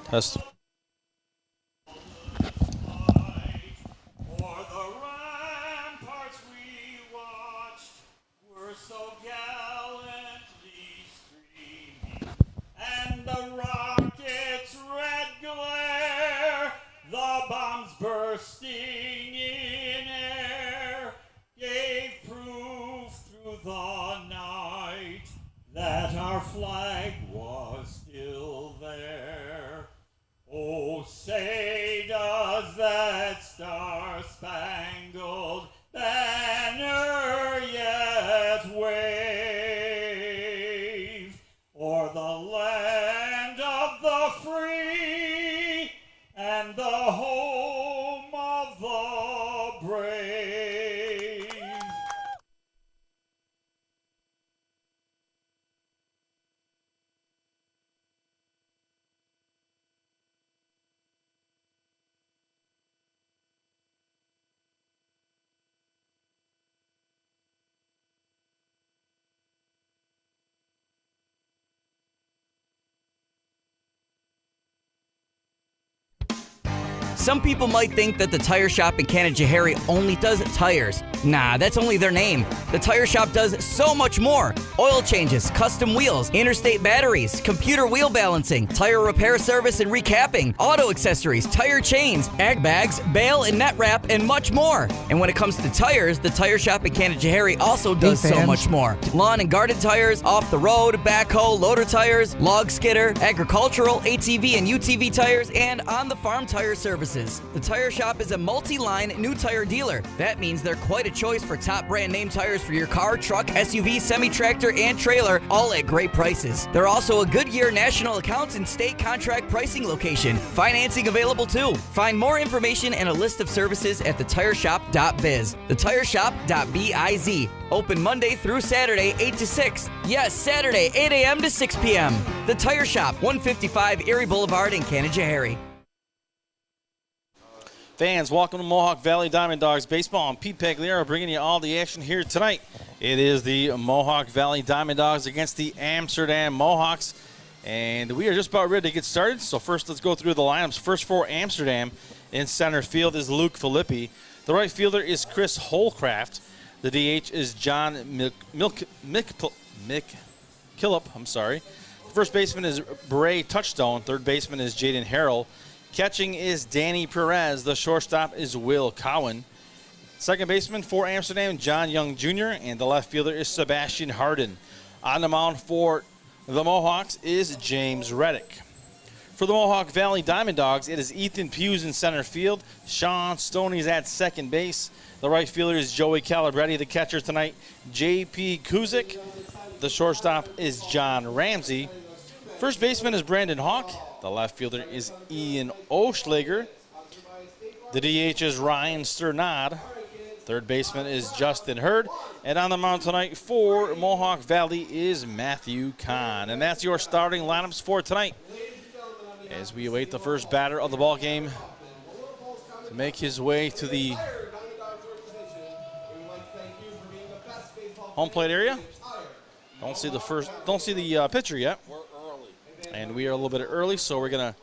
Test. For the ramparts we watched were so gallantly streaming, and the rockets' red glare, the bombs bursting in air, gave proof through the night that our flag was still there. Oh, say does that star-spangled banner yet wave o'er the land of the free and the home of the brave? Some people might think that the tire shop in Canajoharie only does tires. Nah, that's only their name. The tire shop does so much more. Oil changes, custom wheels, interstate batteries, computer wheel balancing, tire repair service and recapping, auto accessories, tire chains, ag bags, bale and net wrap, and much more. And when it comes to tires, the tire shop in Canajoharie also does so much more. Lawn and garden tires, off the road, backhoe, loader tires, log skidder, agricultural, ATV and UTV tires, and on the farm tire services. The tire shop is a multi-line new tire dealer. That means they're quite a choice for top brand name tires for your car, truck, SUV, semi-tractor, and trailer, all at great prices. They're also a Goodyear national accounts and state contract pricing location. Financing available too. Find more information and a list of services at thetireshop.biz. Thetireshop.biz. Open Monday through Saturday, 8 to 6. Yes, Saturday, 8 a.m. to 6 p.m. The Tire Shop, 155 Erie Boulevard in Canajoharie. Fans, welcome to Mohawk Valley DiamondDawgs Baseball. I'm Pete Pagliaro bringing you all the action here tonight. It is the Mohawk Valley DiamondDawgs against the Amsterdam Mohawks. And we are just about ready to get started. So first, let's go through the lineups. First for Amsterdam in center field is Luke Filippi. The right fielder is Chris Holcraft. The DH is John McKillop. The first baseman is Bray Touchstone. Third baseman is Jaden Harrell. Catching is Danny Perez. The shortstop is Will Cowan. Second baseman for Amsterdam, John Young Jr., and the left fielder is Sebastian Harden. On the mound for the Mohawks is James Reddick. For the Mohawk Valley DiamondDawgs, it is Ethan Hughes in center field. Sean Stoney's at second base. The right fielder is Joey Calabretti. The catcher tonight, J.P. Kuzik. The shortstop is John Ramsey. First baseman is Brandon Hawk. The left fielder is Ian Oschlager. The DH is Ryan Sternad. Third baseman is Justin Hurd. And on the mound tonight for Mohawk Valley is Matthew Kahn. And that's your starting lineups for tonight as we await the first batter of the ball game to make his way to the home plate area. Don't see the pitcher yet. And we are a little bit early, so we're going to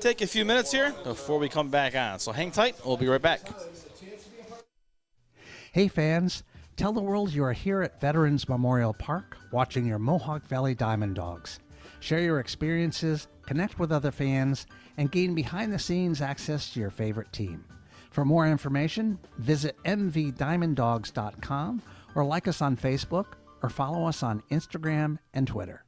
take a few minutes here before we come back on. So hang tight. We'll be right back. Hey, fans. Tell the world you are here at Veterans Memorial Park watching your Mohawk Valley DiamondDawgs. Share your experiences, connect with other fans, and gain behind-the-scenes access to your favorite team. For more information, visit mvdiamonddogs.com or like us on Facebook or follow us on Instagram and Twitter.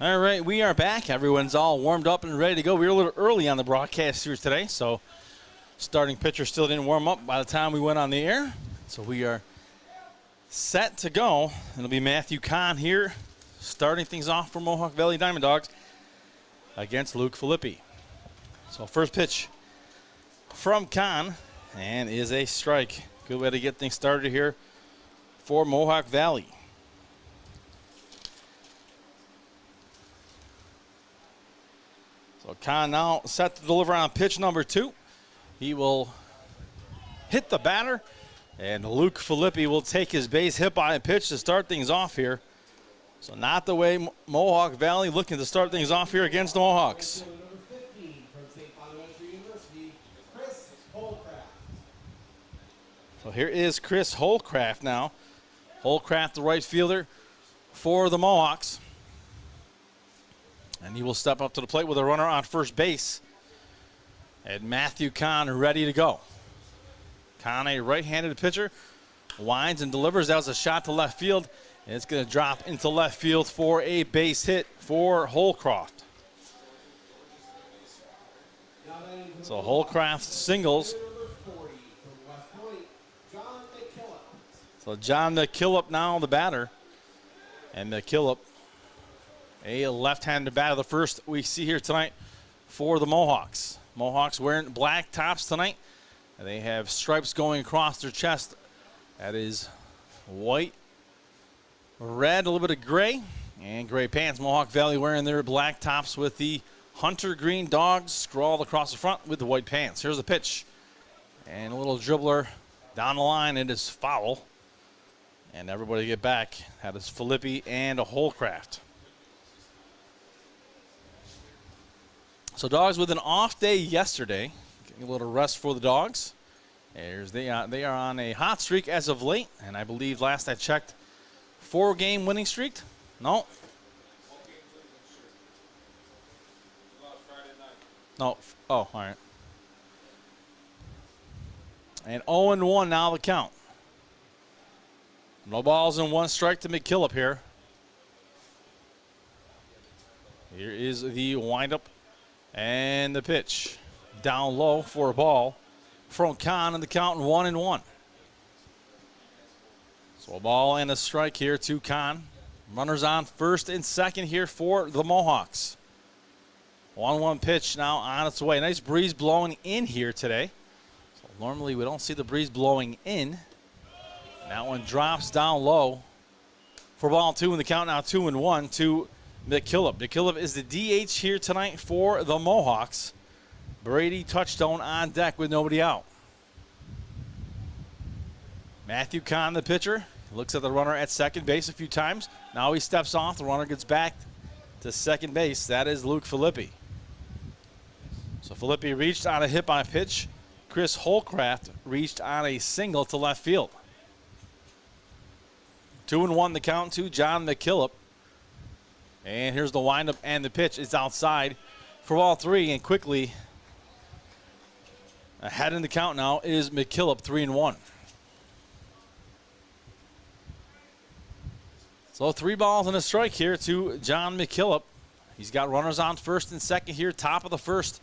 All right, we are back. Everyone's all warmed up and ready to go. We were a little early on the broadcast here today, so starting pitcher still didn't warm up by the time we went on the air. So we are set to go. It'll be Matthew Kahn here starting things off for Mohawk Valley DiamondDawgs against Luke Filippi. So first pitch from Kahn, and is a strike. Good way to get things started here for Mohawk Valley. So Kahn now set to deliver on pitch number 2. He will hit the batter, and Luke Filippi will take his base hit by a pitch to start things off here. So not the way Mohawk Valley looking to start things off here against the Mohawks. So here is Chris Holcraft now. Holcraft, the right fielder for the Mohawks. And he will step up to the plate with a runner on first base. And Matthew Kahn ready to go. Kahn, a right-handed pitcher, winds and delivers. That was a shot to left field. And it's going to drop into left field for a base hit for Holcraft. So Holcraft singles. So John McKillop now the batter. And McKillop, a left-handed batter, the first we see here tonight for the Mohawks. Mohawks wearing black tops tonight. And they have stripes going across their chest. That is white, red, a little bit of gray, and gray pants. Mohawk Valley wearing their black tops with the hunter green dogs scrawled across the front with the white pants. Here's the pitch. And a little dribbler down the line. It is foul. And everybody get back. That is Filippi and a Holcraft. So Dogs with an off day yesterday. Getting a little rest for the Dogs. They are on a hot streak as of late. And I believe last I checked, 4-game winning streak? No. No. Oh, all right. And 0-1 now the count. No balls and 1 strike to McKillop here. Here is the windup and the pitch. Down low for a ball from Kahn, and the count 1-1. So a ball and a strike here to Kahn. Runners on first and second here for the Mohawks. 1-1 pitch now on its way. Nice breeze blowing in here today. So normally we don't see the breeze blowing in. That one drops down low for ball 2, and the count now 2-1 to McKillop. McKillop is the DH here tonight for the Mohawks. Brady Touchstone on deck with nobody out. Matthew Kahn, the pitcher, looks at the runner at second base a few times. Now he steps off. The runner gets back to second base. That is Luke Filippi. So Filippi reached on a hit by pitch. Chris Holcraft reached on a single to left field. 2-1 the count to John McKillop. And here's the windup and the pitch. It's outside for ball 3, and quickly ahead in the count now is McKillop, 3-1. So 3 balls and a strike here to John McKillop. He's got runners on first and second here, top of the first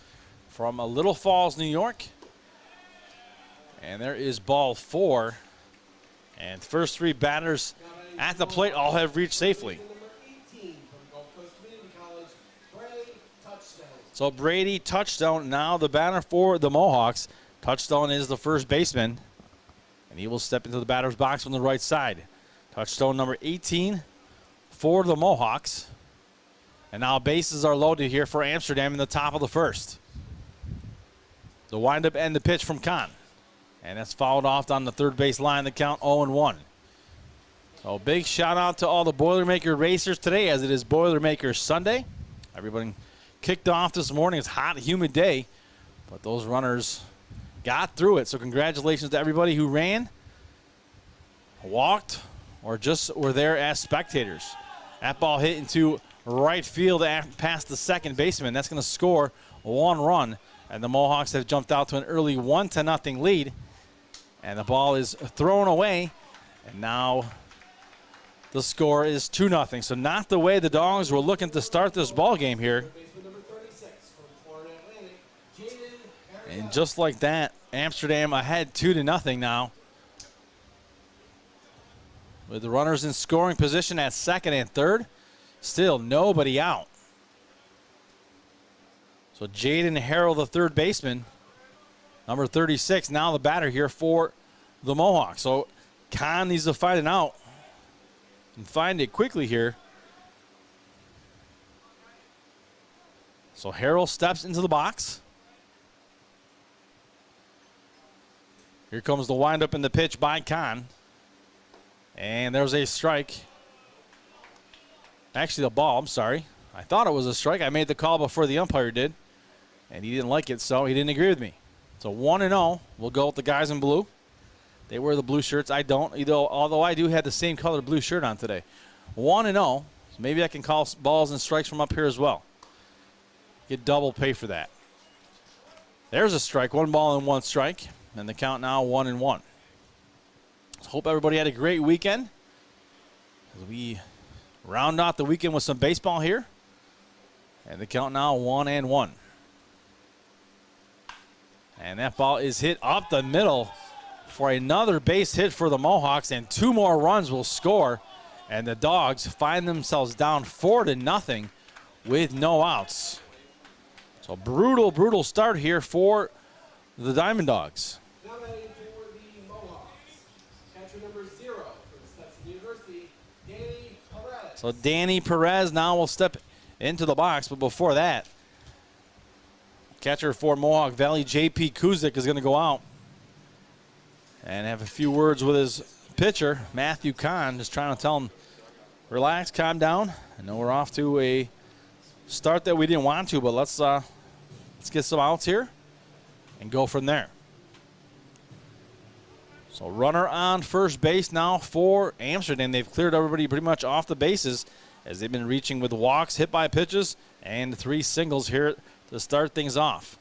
from Little Falls, New York. And there is ball 4. And first 3 batters at the plate all have reached safely. So Brady Touchstone now the batter for the Mohawks. Touchstone is the first baseman, and he will step into the batter's box from the right side. Touchstone number 18 for the Mohawks. And now bases are loaded here for Amsterdam in the top of the first. The windup and the pitch from Kahn. And that's fouled off on the third base line. The count 0-1. So big shout out to all the Boilermaker racers today, as it is Boilermaker Sunday. Everybody kicked off this morning. It's a hot, humid day, but those runners got through it. So congratulations to everybody who ran, walked, or just were there as spectators. That ball hit into right field past the second baseman. That's going to score 1 run, and the Mohawks have jumped out to an early 1-0 lead. And the ball is thrown away, and now The score is 2-0. So not the way the Dogs were looking to start this ball game here. And just like that, Amsterdam ahead 2-0 now. With the runners in scoring position at second and third, still nobody out. So Jaden Harrell, the third baseman, number 36, now the batter here for the Mohawks. So Kahn needs to find it out and find it quickly here. So Harrell steps into the box. Here comes the windup in the pitch by Kahn. And there's a strike. Actually, the ball, I'm sorry. I thought it was a strike. I made the call before the umpire did. And he didn't like it, so he didn't agree with me. So 1-0. We'll go with the guys in blue. They wear the blue shirts. I don't, although I do have the same color blue shirt on today. 1-0. So maybe I can call balls and strikes from up here as well. Get double pay for that. There's a strike. 1 ball and 1 strike. And the count now 1-1. Hope everybody had a great weekend. As we round out the weekend with some baseball here. And the count now 1-1. And that ball is hit up the middle for another base hit for the Mohawks. And 2 more runs will score. And the Dogs find themselves down 4-0 with no outs. So brutal, brutal start here for the DiamondDawgs. So Danny Perez now will step into the box, but before that, catcher for Mohawk Valley, J.P. Kuzik, is going to go out and have a few words with his pitcher, Matthew Kahn, just trying to tell him, relax, calm down. I know we're off to a start that we didn't want to, but let's get some outs here and go from there. So runner on first base now for Amsterdam. They've cleared everybody pretty much off the bases as they've been reaching with walks, hit by pitches, and 3 singles here to start things off.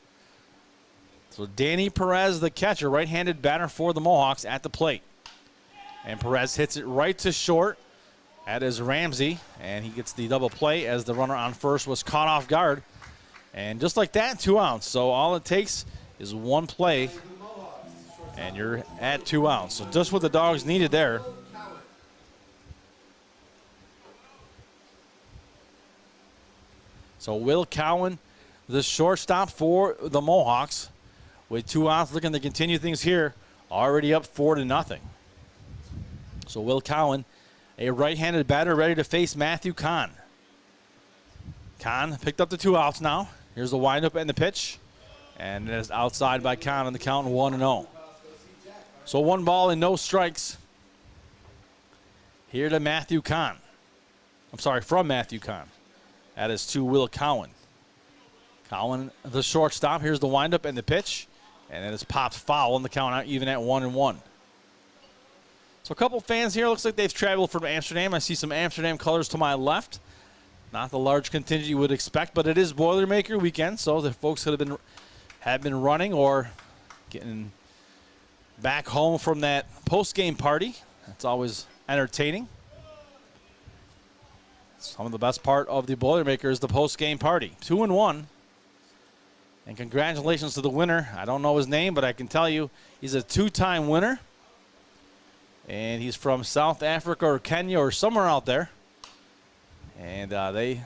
So Danny Perez, the catcher, right-handed batter for the Mohawks at the plate. And Perez hits it right to short. That is Ramsey, and he gets the double play as the runner on first was caught off guard. And just like that, 2 outs. So all it takes is 1 play, and you're at 2 outs. So just what the Dogs needed there. So Will Cowan, the shortstop for the Mohawks, with 2 outs, looking to continue things here. Already up 4-0. So Will Cowan, a right-handed batter, ready to face Matthew Kahn. Kahn picked up the 2 outs now. Here's the windup and the pitch. And it is outside by Kahn on the count 1-0. So 1 ball and no strikes. Here to Matthew Kahn. I'm sorry, from Matthew Kahn. That is to Will Cowan. Cowan, the shortstop. Here's the windup and the pitch. And it is popped foul on the count out even at 1-1. So a couple fans here. Looks like they've traveled from Amsterdam. I see some Amsterdam colors to my left. Not the large contingent you would expect, but it is Boilermaker weekend. So the folks that have been running or getting back home from that post-game party. That's always entertaining. Some of the best part of the Boilermaker is the post-game party. 2-1. And congratulations to the winner. I don't know his name, but I can tell you he's a 2-time winner. And he's from South Africa or Kenya or somewhere out there. And they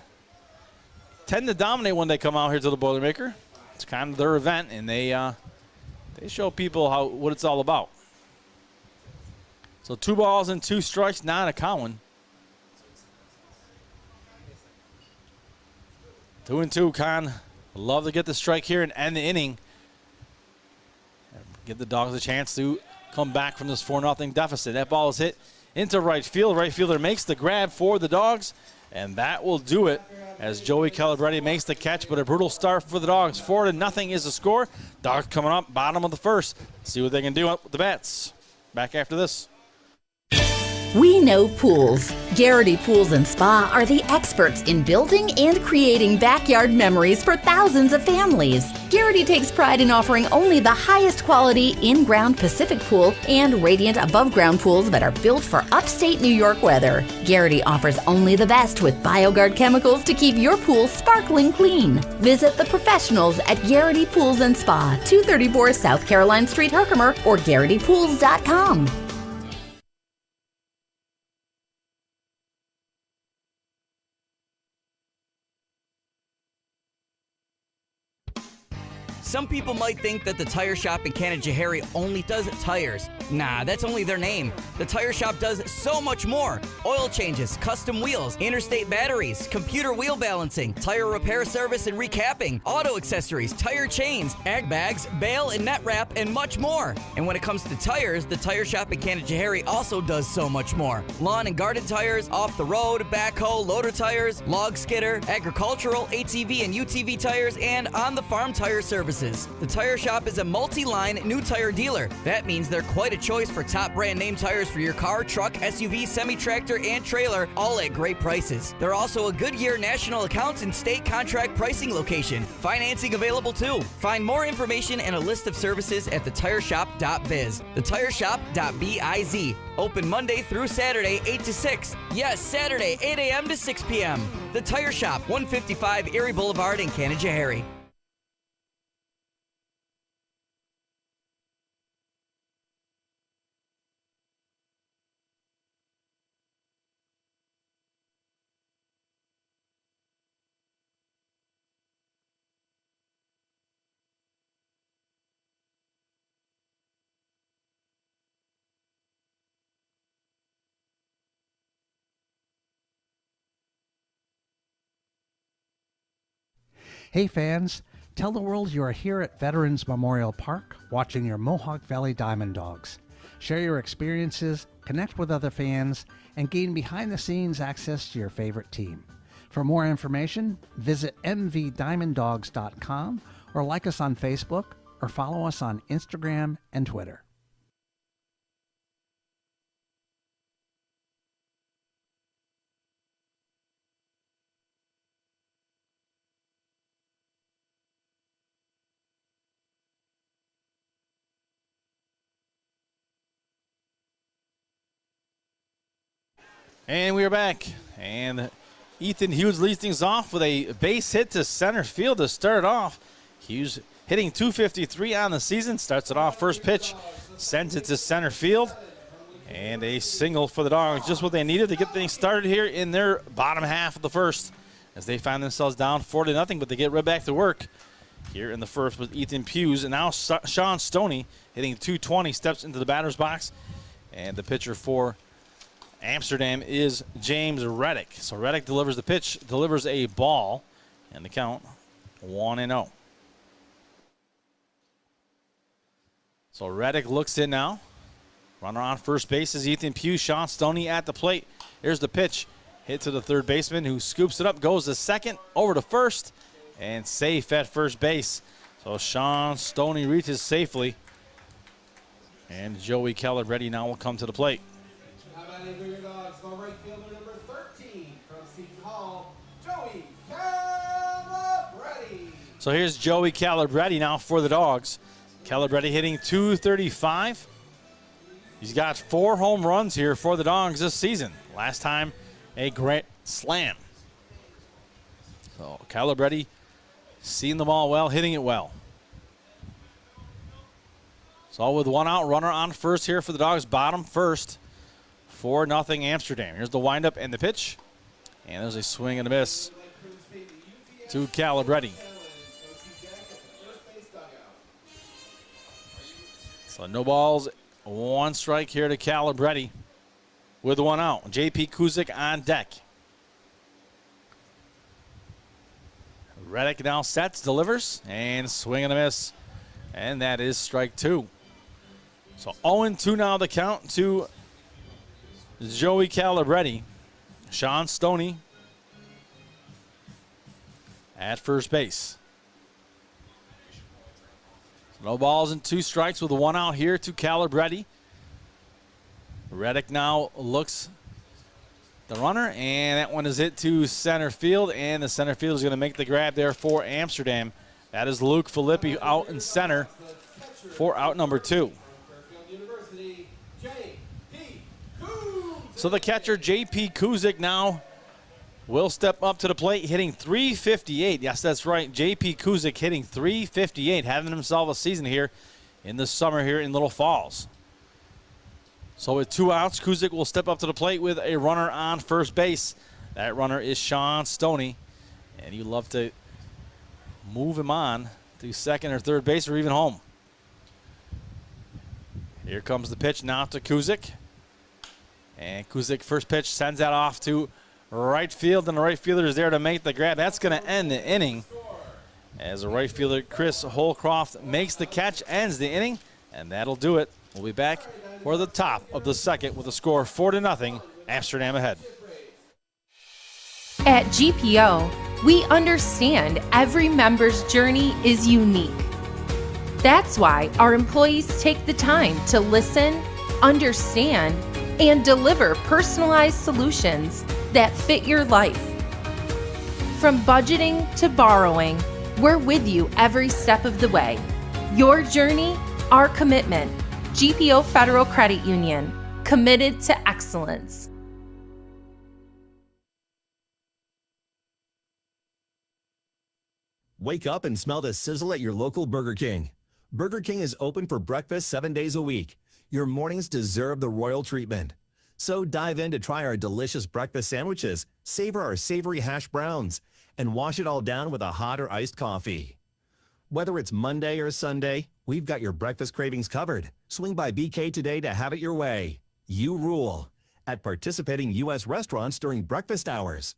tend to dominate when they come out here to the Boilermaker. It's kind of their event, and they show people what it's all about. So 2 balls and 2 strikes, not a Cowan. 2-2, Kahn. Love to get the strike here and end the inning. Give the Dogs a chance to come back from this 4-0 deficit. That ball is hit into right field. Right fielder makes the grab for the Dogs, and that will do it as Joey Calabrese makes the catch, but a brutal start for the Dogs. 4-0 is the score. Dogs coming up bottom of the first. See what they can do with the bats. Back after this. We know pools. Garrity Pools and Spa are the experts in building and creating backyard memories for thousands of families. Garrity takes pride in offering only the highest quality in-ground Pacific pool and radiant above-ground pools that are built for upstate New York weather. Garrity offers only the best with BioGuard chemicals to keep your pool sparkling clean. Visit the professionals at Garrity Pools and Spa, 234 South Caroline Street, Herkimer, or GarrityPools.com. Some people might think that the tire shop in Canajoharie only does tires. Nah, that's only their name. The tire shop does so much more. Oil changes, custom wheels, interstate batteries, computer wheel balancing, tire repair service and recapping, auto accessories, tire chains, ag bags, bale and net wrap, and much more. And when it comes to tires, the tire shop in Canajoharie also does so much more. Lawn and garden tires, off the road, backhoe, loader tires, log skidder, agricultural, ATV and UTV tires, and on the farm tire services. The tire shop is a multi-line new tire dealer. That means they're quite a choice for top brand name tires for your car, truck, SUV, semi-tractor, and trailer, all at great prices. They're also a Goodyear national accounts and state contract pricing location. Financing available too. Find more information and a list of services at thetireshop.biz. Thetireshop.biz. Open Monday through Saturday, 8 to 6. Yes, Saturday, 8 a.m. to 6 p.m. The Tire Shop, 155 Erie Boulevard in Canajoharie. Hey fans, tell the world you are here at Veterans Memorial Park watching your Mohawk Valley DiamondDawgs. Share your experiences, connect with other fans, and gain behind-the-scenes access to your favorite team. For more information, visit mvdiamonddogs.com or like us on Facebook or follow us on Instagram and Twitter. And we are back. And Ethan Hughes leads things off with a base hit to center field to start off. Hughes hitting .253 on the season. Starts it off first pitch. Sends it to center field. And a single for the Dogs. Just what they needed to get things started here in their bottom half of the first. As they find themselves down 4-0, but they get right back to work here in the first with Ethan Hughes. And now Sean Stoney hitting .220 steps into the batter's box. And the pitcher for Amsterdam is James Reddick. So Reddick delivers the pitch, delivers a ball, and the count 1-0. So Reddick looks in now. Runner on first base is Ethan Pugh. Sean Stoney at the plate. Here's the pitch. Hit to the third baseman who scoops it up, goes to second, over to first, and safe at first base. So Sean Stoney reaches safely. And Joey Calabrese now will come to the plate. Dogs, the right fielder number 13 from Seton Hall, Joey Calabrese. So here's Joey Calabrese now for the Dogs. Calabrese hitting .235. He's got 4 home runs here for the Dogs this season. Last time, a grand slam. So Calabrese seeing the ball well, hitting it well. So with one out, runner on first here for the Dogs, bottom first. 4-0 Amsterdam. Here's the windup and the pitch. And there's a swing and a miss to Calabrese. So no balls, 1 strike here to Calabrese with 1 out. J.P. Kuzik on deck. Reddick now sets, delivers, and swing and a miss. And that is strike 2. So 0-2 now the count to Joey Calabrese. Sean Stoney at first base. No balls and 2 strikes with 1 out here to Calabrese. Reddick now looks the runner, and that one is hit to center field, and the center field is going to make the grab there for Amsterdam. That is Luke Filippi out in center for out number 2. So the catcher, J.P. Kuzik, now will step up to the plate, hitting .358. Yes, that's right. J.P. Kuzik hitting .358, having himself a season here in the summer here in Little Falls. So with 2 outs, Kuzik will step up to the plate with a runner on first base. That runner is Sean Stoney, and you love to move him on to second or third base or even home. Here comes the pitch now to Kuzik. And Kuzik, first pitch, sends that off to right field, and the right fielder is there to make the grab. That's going to end the inning as the right fielder, Chris Holcroft, makes the catch, ends the inning, and that'll do it. We'll be back for the top of the second with a score 4-0, Amsterdam ahead. At GPO, we understand every member's journey is unique. That's why our employees take the time to listen, understand, and deliver personalized solutions that fit your life. From budgeting to borrowing, we're with you every step of the way. Your journey, our commitment. GPO Federal Credit Union, committed to excellence. Wake up and smell the sizzle at your local Burger King. Burger King is open for breakfast 7 days a week. Your mornings deserve the royal treatment. So dive in to try our delicious breakfast sandwiches, savor our savory hash browns, and wash it all down with a hot or iced coffee. Whether it's Monday or Sunday, we've got your breakfast cravings covered. Swing by BK today to have it your way. You rule at participating U.S. restaurants during breakfast hours.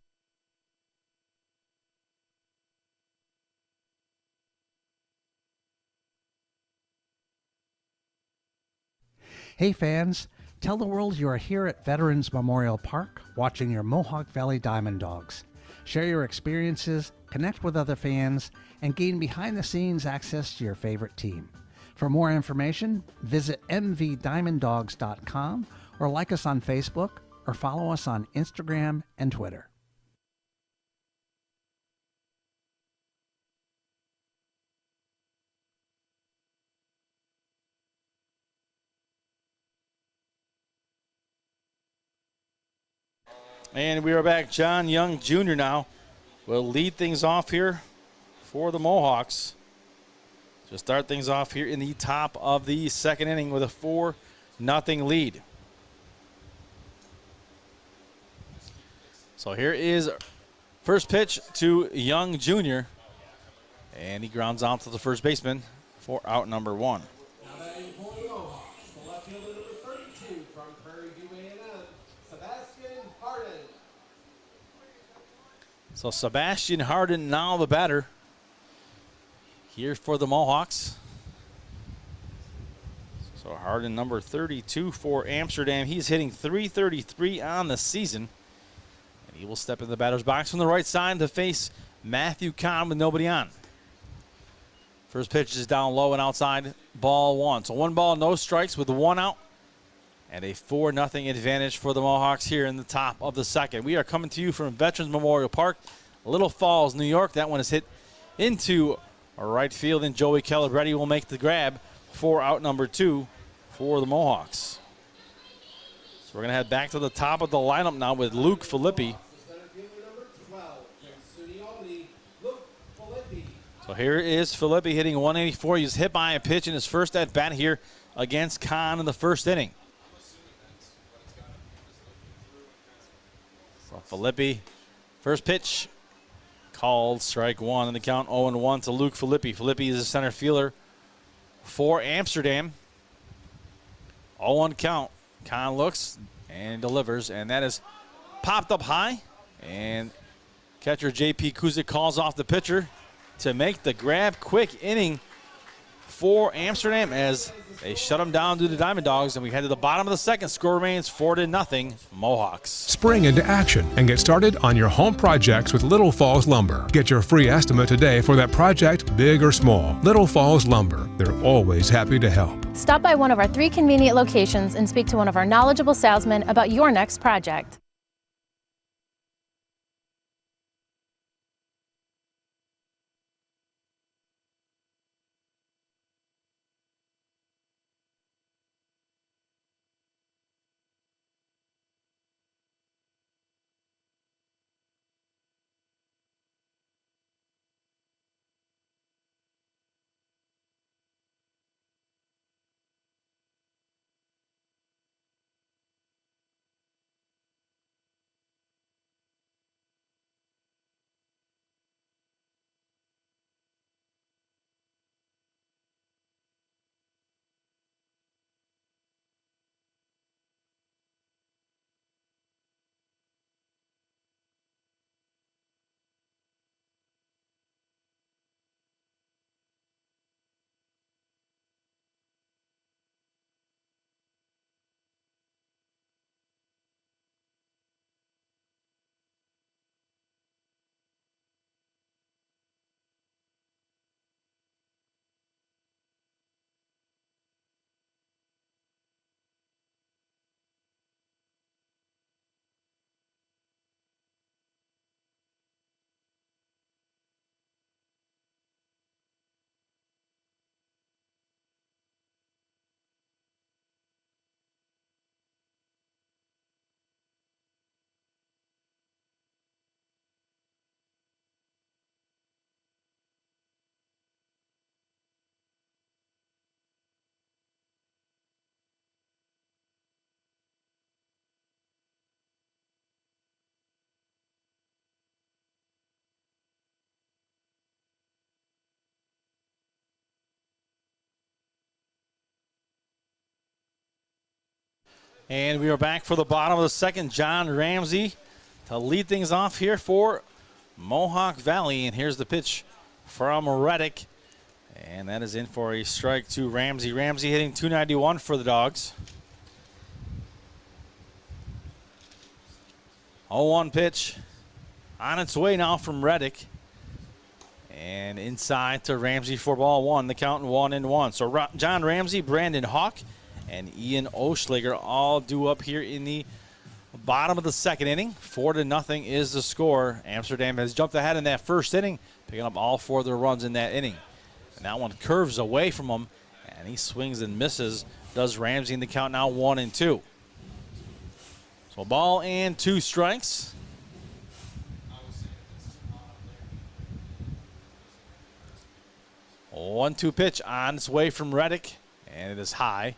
Hey fans, tell the world you are here at Veterans Memorial Park watching your Mohawk Valley DiamondDawgs. Share your experiences, connect with other fans, and gain behind-the-scenes access to your favorite team. For more information, visit mvdiamonddogs.com or like us on Facebook or follow us on Instagram and Twitter. And we are back. John Young Jr. now will lead things off here for the Mohawks to start things off here in the top of the second inning with a 4-0 lead. So here is first pitch to Young Jr. And he grounds out to the first baseman for out number 1. So Sebastian Harden now the batter here for the Mohawks. So Harden, number 32 for Amsterdam. He's hitting .333 on the season. And he will step in the batter's box from the right side to face Matthew Kahn with nobody on. First pitch is down low and outside, ball 1. So 1 ball, no strikes with 1 out. And a 4-0 advantage for the Mohawks here in the top of the second. We are coming to you from Veterans Memorial Park, Little Falls, New York. That one is hit into right field, and Joey Calabretti will make the grab for out number 2 for the Mohawks. So we're going to head back to the top of the lineup now with Luke Filippi. So here is Filippi hitting .184. He was hit by a pitch in his first at-bat here against Kahn in the first inning. So Filippi, first pitch, called strike 1, and the count 0-1 to Luke Filippi. Filippi is a center fielder for Amsterdam. 0-1 count. Kahn looks and delivers, and that is popped up high. And catcher J.P. Kuzik calls off the pitcher to make the grab. Quick inning for Amsterdam as they shut them down due to DiamondDawgs, and we head to the bottom of the second. Score remains 4-0 Mohawks. Spring into action and get started on your home projects with Little Falls Lumber. Get your free estimate today for that project, big or small. Little Falls Lumber, they're always happy to help. Stop by one of our 3 convenient locations and speak to one of our knowledgeable salesmen about your next project. And we are back for the bottom of the second. John Ramsey to lead things off here for Mohawk Valley. And here's the pitch from Reddick. And that is in for a strike to Ramsey. Ramsey hitting .291 for the Dogs. 0-1 pitch on its way now from Reddick. And inside to Ramsey for ball one. The count 1-1. So John Ramsey, Brandon Hawk, and Ian Oschlager all due up here in the bottom of the second inning. 4-0 is the score. Amsterdam has jumped ahead in that first inning, picking up all 4 of their runs in that inning. And that one curves away from him, and he swings and misses. Does Ramsey in the count now 1-2. So ball and 2 strikes. A 1-2 pitch on its way from Reddick, and it is high.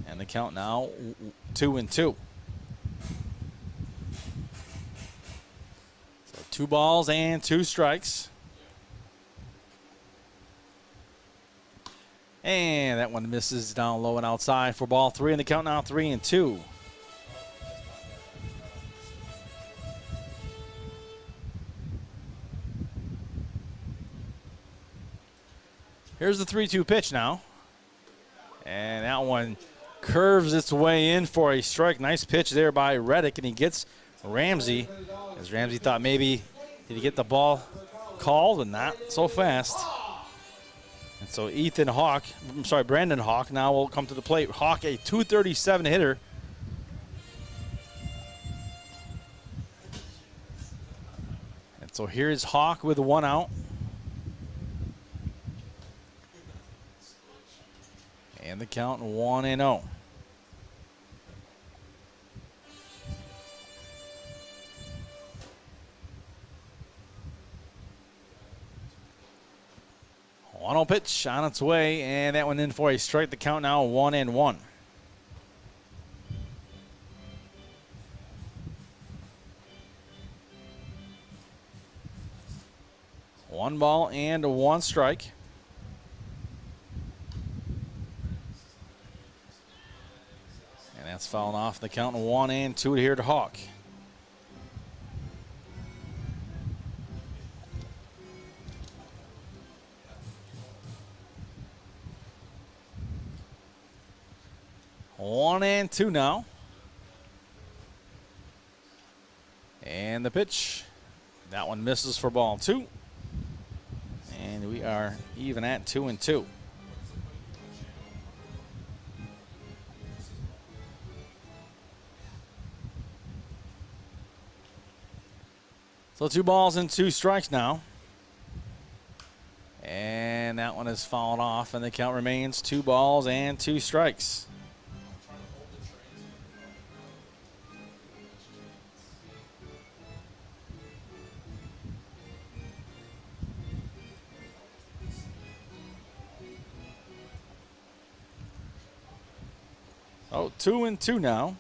And the count now 2-2. So 2 balls and 2 strikes. And that one misses down low and outside for ball 3. And the count now 3-2. Here's the 3-2 pitch now. And that one curves its way in for a strike. Nice pitch there by Reddick, and he gets Ramsey. As Ramsey thought maybe did he get the ball called, but not so fast. And so Brandon Hawk now will come to the plate. Hawk, a .237 hitter. And so here's Hawk with 1 out. And the count 1-0. One-0 pitch on its way, and that one in for a strike. The count now 1-1. One ball and 1 strike. And that's fouling off. The count 1-2 here to Hawk. 1-2 now. And the pitch. That one misses for ball 2. And we are even at 2-2. So 2 balls and 2 strikes now. And that one is fouled off, and the count remains 2 balls and 2 strikes. Oh, 2-2 now.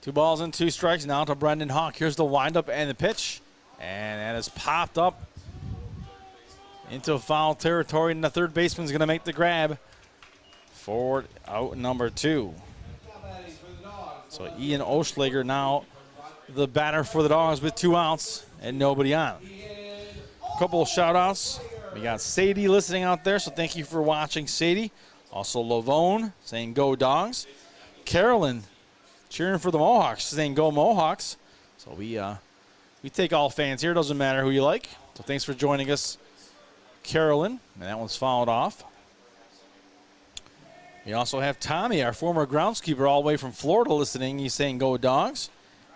Two balls and 2 strikes now to Brendan Hawk. Here's the windup and the pitch. And that is popped up into foul territory, and the third baseman's going to make the grab. Forward out number 2. So Ian Oschlager now the batter for the Dogs with 2 outs and nobody on. A couple of shout outs. We got Sadie listening out there, so thank you for watching, Sadie. Also Lavone saying go Dogs. Carolyn cheering for the Mohawks, saying go Mohawks. So we take all fans here. Doesn't matter who you like. So thanks for joining us, Carolyn. And that one's fouled off. We also have Tommy, our former groundskeeper, all the way from Florida listening. He's saying go Dogs.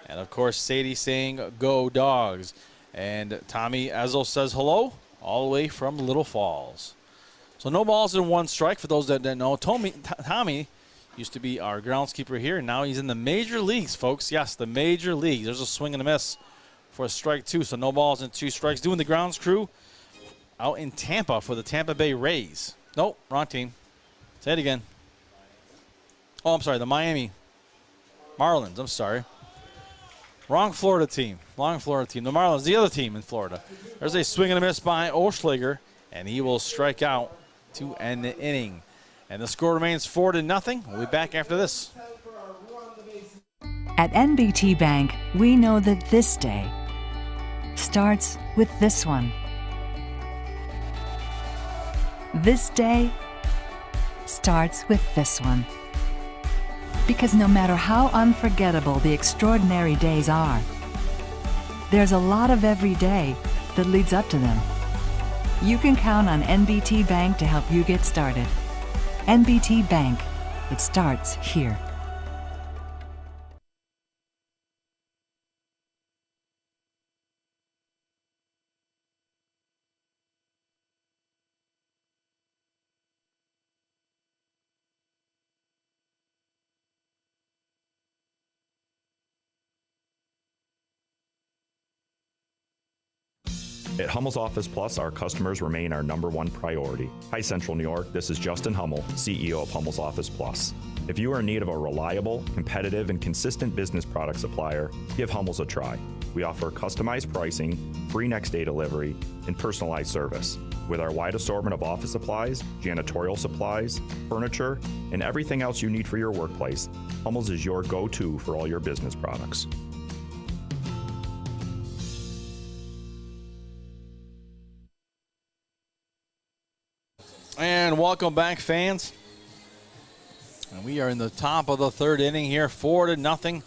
And, of course, Sadie saying go Dogs. And Tommy Ezzo says hello all the way from Little Falls. So no balls and 1 strike for those that didn't know. Tommy used to be our groundskeeper here, and now he's in the major leagues, folks. Yes, the major leagues. There's a swing and a miss for a strike 2. So no balls and 2 strikes. Doing the grounds crew out in Tampa for the Tampa Bay Rays. Nope, wrong team. Say it again. Oh, I'm sorry, the Miami Marlins. I'm sorry. Wrong Florida team. Wrong Florida team. The Marlins, the other team in Florida. There's a swing and a miss by Oschlager, and he will strike out to end the inning. And the score remains 4-0. We'll be back after this. At NBT Bank, we know that this day starts with this one. This day starts with this one. Because no matter how unforgettable the extraordinary days are, there's a lot of every day that leads up to them. You can count on NBT Bank to help you get started. NBT Bank, it starts here. At Hummel's Office Plus, our customers remain our #1 priority. Hi, Central New York. This is Justin Hummel, CEO of Hummel's Office Plus. If you are in need of a reliable, competitive, and consistent business product supplier, give Hummel's a try. We offer customized pricing, free next-day delivery, and personalized service. With our wide assortment of office supplies, janitorial supplies, furniture, and everything else you need for your workplace, Hummel's is your go-to for all your business products. And welcome back, fans. And we are in the top of the 3rd inning here, 4-0.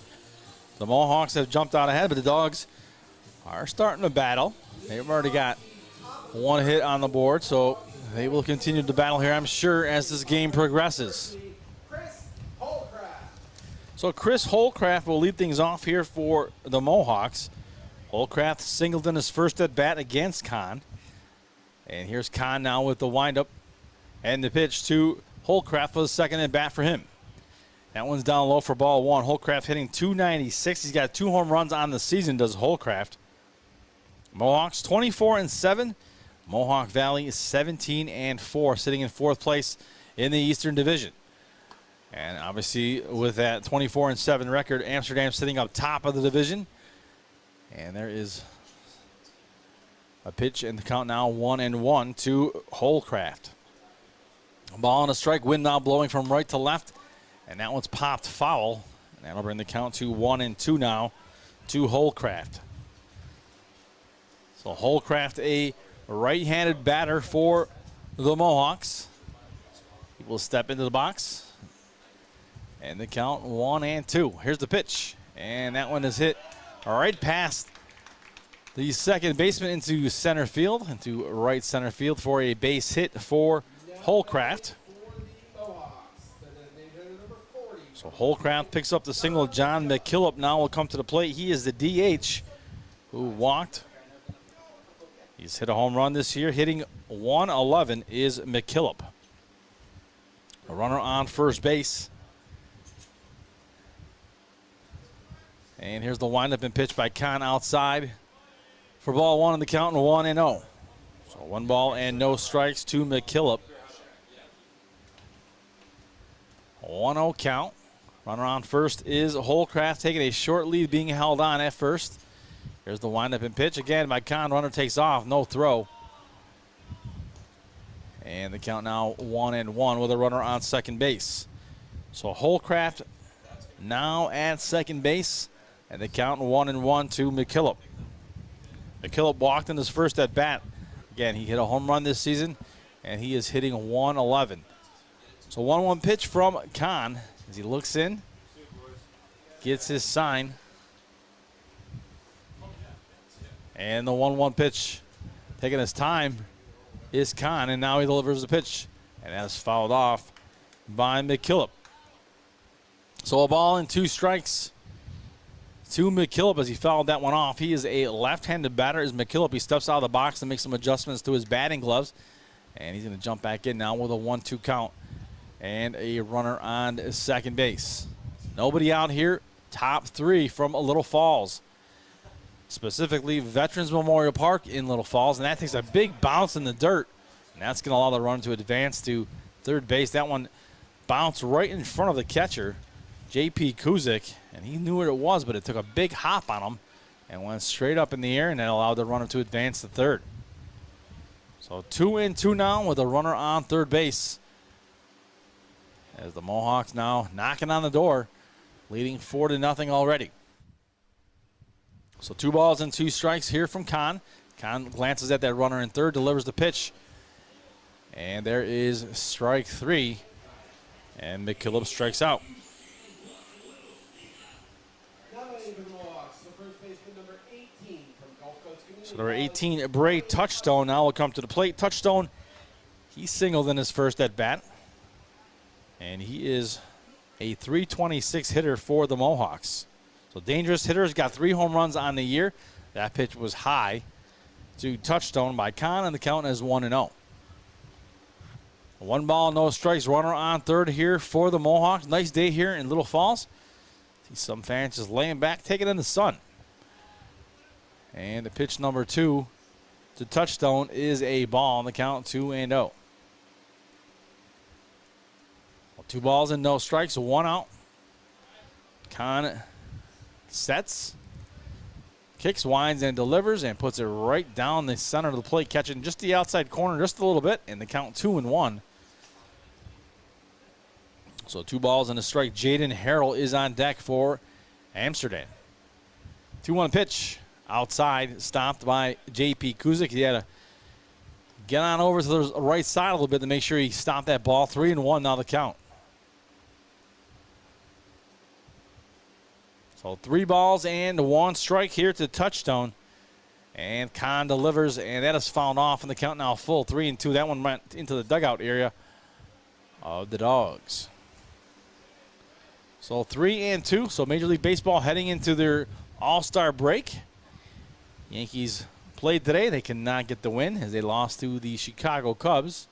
The Mohawks have jumped out ahead, but the Dogs are starting to battle. They've already got 1 hit on the board, so they will continue to battle here, I'm sure, as this game progresses. So Chris Holcraft will lead things off here for the Mohawks. Holcraft singled in his first at bat against Kahn. And here's Kahn now with the windup. And the pitch to Holcraft for the second at bat for him. That one's down low for ball 1. Holcraft hitting .296. He's got 2 home runs on the season, does Holcraft. Mohawks 24-7. Mohawk Valley is 17-4, sitting in 4th place in the Eastern Division. And obviously with that 24-7 record, Amsterdam sitting up top of the division. And there is a pitch in the count now 1-1 to Holcraft. Ball on a strike, wind now blowing from right to left, and that one's popped foul. And that'll bring the count to 1-2 now to Holcraft. So Holcraft, a right-handed batter for the Mohawks. He will step into the box. And the count 1-2. Here's the pitch. And that one is hit right past the second baseman into center field, into right center field for a base hit for Holcraft. So Holcraft picks up the single. John McKillop now will come to the plate. He is the DH who walked. He's hit a home run this year. Hitting 111 is McKillop. A runner on first base. And here's the windup and pitch by Kahn outside for ball one in the count, and 1-0. So 1 ball and no strikes to McKillop. 1-0 count. Runner on first is Holcraft, taking a short lead, being held on at first. Here's the windup and pitch again by Kahn. Runner takes off, no throw. And the count now 1-1 with a runner on second base. So Holcraft now at second base, and the count 1-1 to McKillop. McKillop walked in his first at bat. Again, he hit a home run this season, and he is hitting 111. So 1-1 pitch from Kahn as he looks in, gets his sign. And the 1-1 pitch, taking his time, is Kahn, and now he delivers the pitch. And that is fouled off by McKillop. So a ball and 2 strikes to McKillop as he fouled that one off. He is a left-handed batter as McKillop. He steps out of the box and makes some adjustments to his batting gloves. And he's going to jump back in now with a 1-2 count and a runner on second base. Nobody out here. Top 3 from Little Falls. Specifically Veterans Memorial Park in Little Falls, and that takes a big bounce in the dirt, and that's going to allow the runner to advance to third base. That one bounced right in front of the catcher, J.P. Kuzik, and he knew what it was, but it took a big hop on him and went straight up in the air, and that allowed the runner to advance to third. So 2-2 now with a runner on third base as the Mohawks now knocking on the door, leading 4-0 already. So 2 balls and 2 strikes here from Kahn. Kahn glances at that runner in third, delivers the pitch. And there is strike 3. And McKillop strikes out. So number 18, Bray Touchstone now will come to the plate. Touchstone, he singled in his first at bat. And he is a .326 hitter for the Mohawks. So dangerous hitters, got 3 home runs on the year. That pitch was high to Touchstone by Kahn, and the count is 1-0. 1 ball, no strikes. Runner on third here for the Mohawks. Nice day here in Little Falls. See some fans just laying back, taking in the sun. And the pitch number 2 to Touchstone is a ball on the count, 2-0. 2 balls and no strikes, 1 out. Kahn sets, kicks, winds, and delivers, and puts it right down the center of the plate, catching just the outside corner just a little bit, and the count 2-1. So 2 balls and a strike. Jaden Harrell is on deck for Amsterdam. 2-1 pitch outside, stopped by J.P. Kuzik. He had to get on over to the right side a little bit to make sure he stopped that ball. 3-1 now the count. So 3 balls and 1 strike here to Touchstone. And Kahn delivers, and that is fouled off, and the count now full, 3-2. That one went into the dugout area of the Dawgs. So 3-2. So Major League Baseball heading into their All-Star break. Yankees played today. They cannot get the win as they lost to the Chicago Cubs.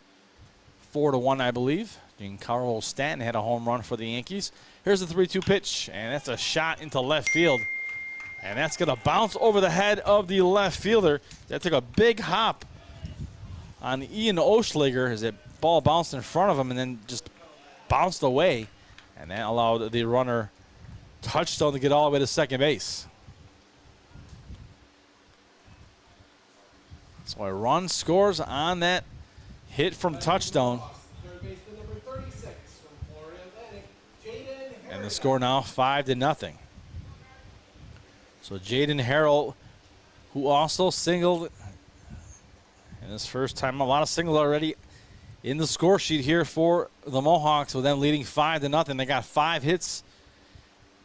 4-1, I believe. Giancarlo Stanton had a home run for the Yankees. Here's the 3-2 pitch, and that's a shot into left field. And that's going to bounce over the head of the left fielder. That took a big hop on Ian Oschlager as that ball bounced in front of him and then just bounced away. And that allowed the runner Touchstone to get all the way to second base. So a run scores on that hit from Touchstone. And the score now 5-0. So Jaden Harrell, who also singled in his first time, a lot of singles already in the score sheet here for the Mohawks, with them leading 5-0. They got 5 hits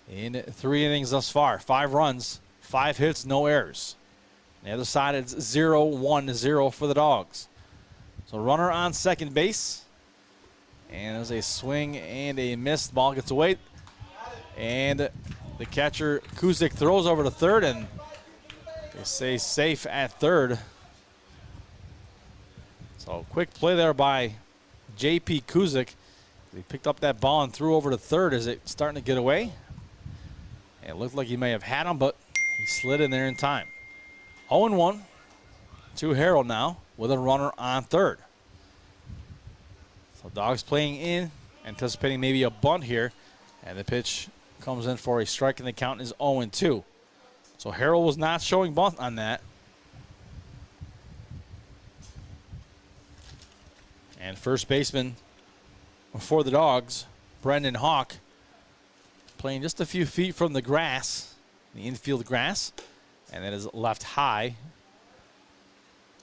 in 3 innings thus far. 5 runs, 5 hits, no errors. On the other side, it's 0-1-0 for the Dawgs. So runner on second base. And there's a swing and a miss. The ball gets away. And the catcher, Kuzik, throws over to third, and they say safe at third. So quick play there by J.P. Kuzik. He picked up that ball and threw over to third. Is it starting to get away? And it looked like he may have had him, but he slid in there in time. 0-1 to Harrell now with a runner on third. So Dawgs playing in, anticipating maybe a bunt here. And the pitch comes in for a strike, and the count is 0-2. So Harrell was not showing bunt on that. And first baseman for the Dawgs, Brendan Hawk, playing just a few feet from the grass, the infield grass. And that is left high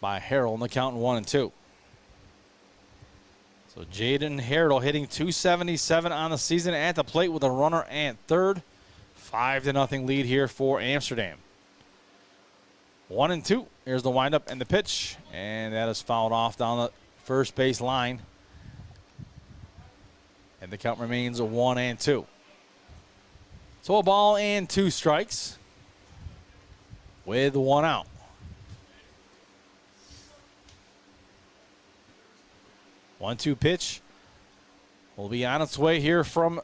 by Harrell, and the count 1-2. So Jaden Harrell hitting .277 on the season at the plate with a runner at third. 5-0 lead here for Amsterdam. 1-2. Here's the windup and the pitch, and that is fouled off down the first base line. And the count remains 1-2. So a ball and 2 strikes with 1 out. One-two pitch will be on its way here from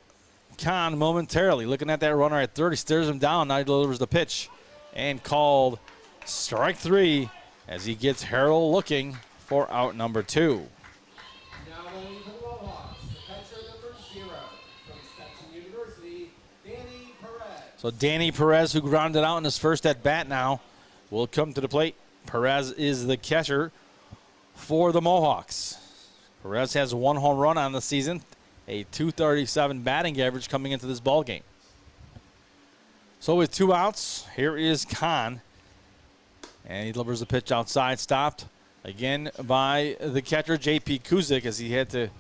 Kahn momentarily. Looking at that runner at third, he stares him down. Now he delivers the pitch, and called strike 3 as he gets Harrell looking for out number 2. Now playing for the Mohawks, the catcher number 0 from Stetson University, Danny Perez. So Danny Perez, who grounded out in his first at bat now, will come to the plate. Perez is the catcher for the Mohawks. Perez has 1 home run on the season, a .237 batting average coming into this ball game. So with 2 outs, here is Kahn. And he delivers the pitch outside, stopped again by the catcher, J.P. Kuzik, as he had to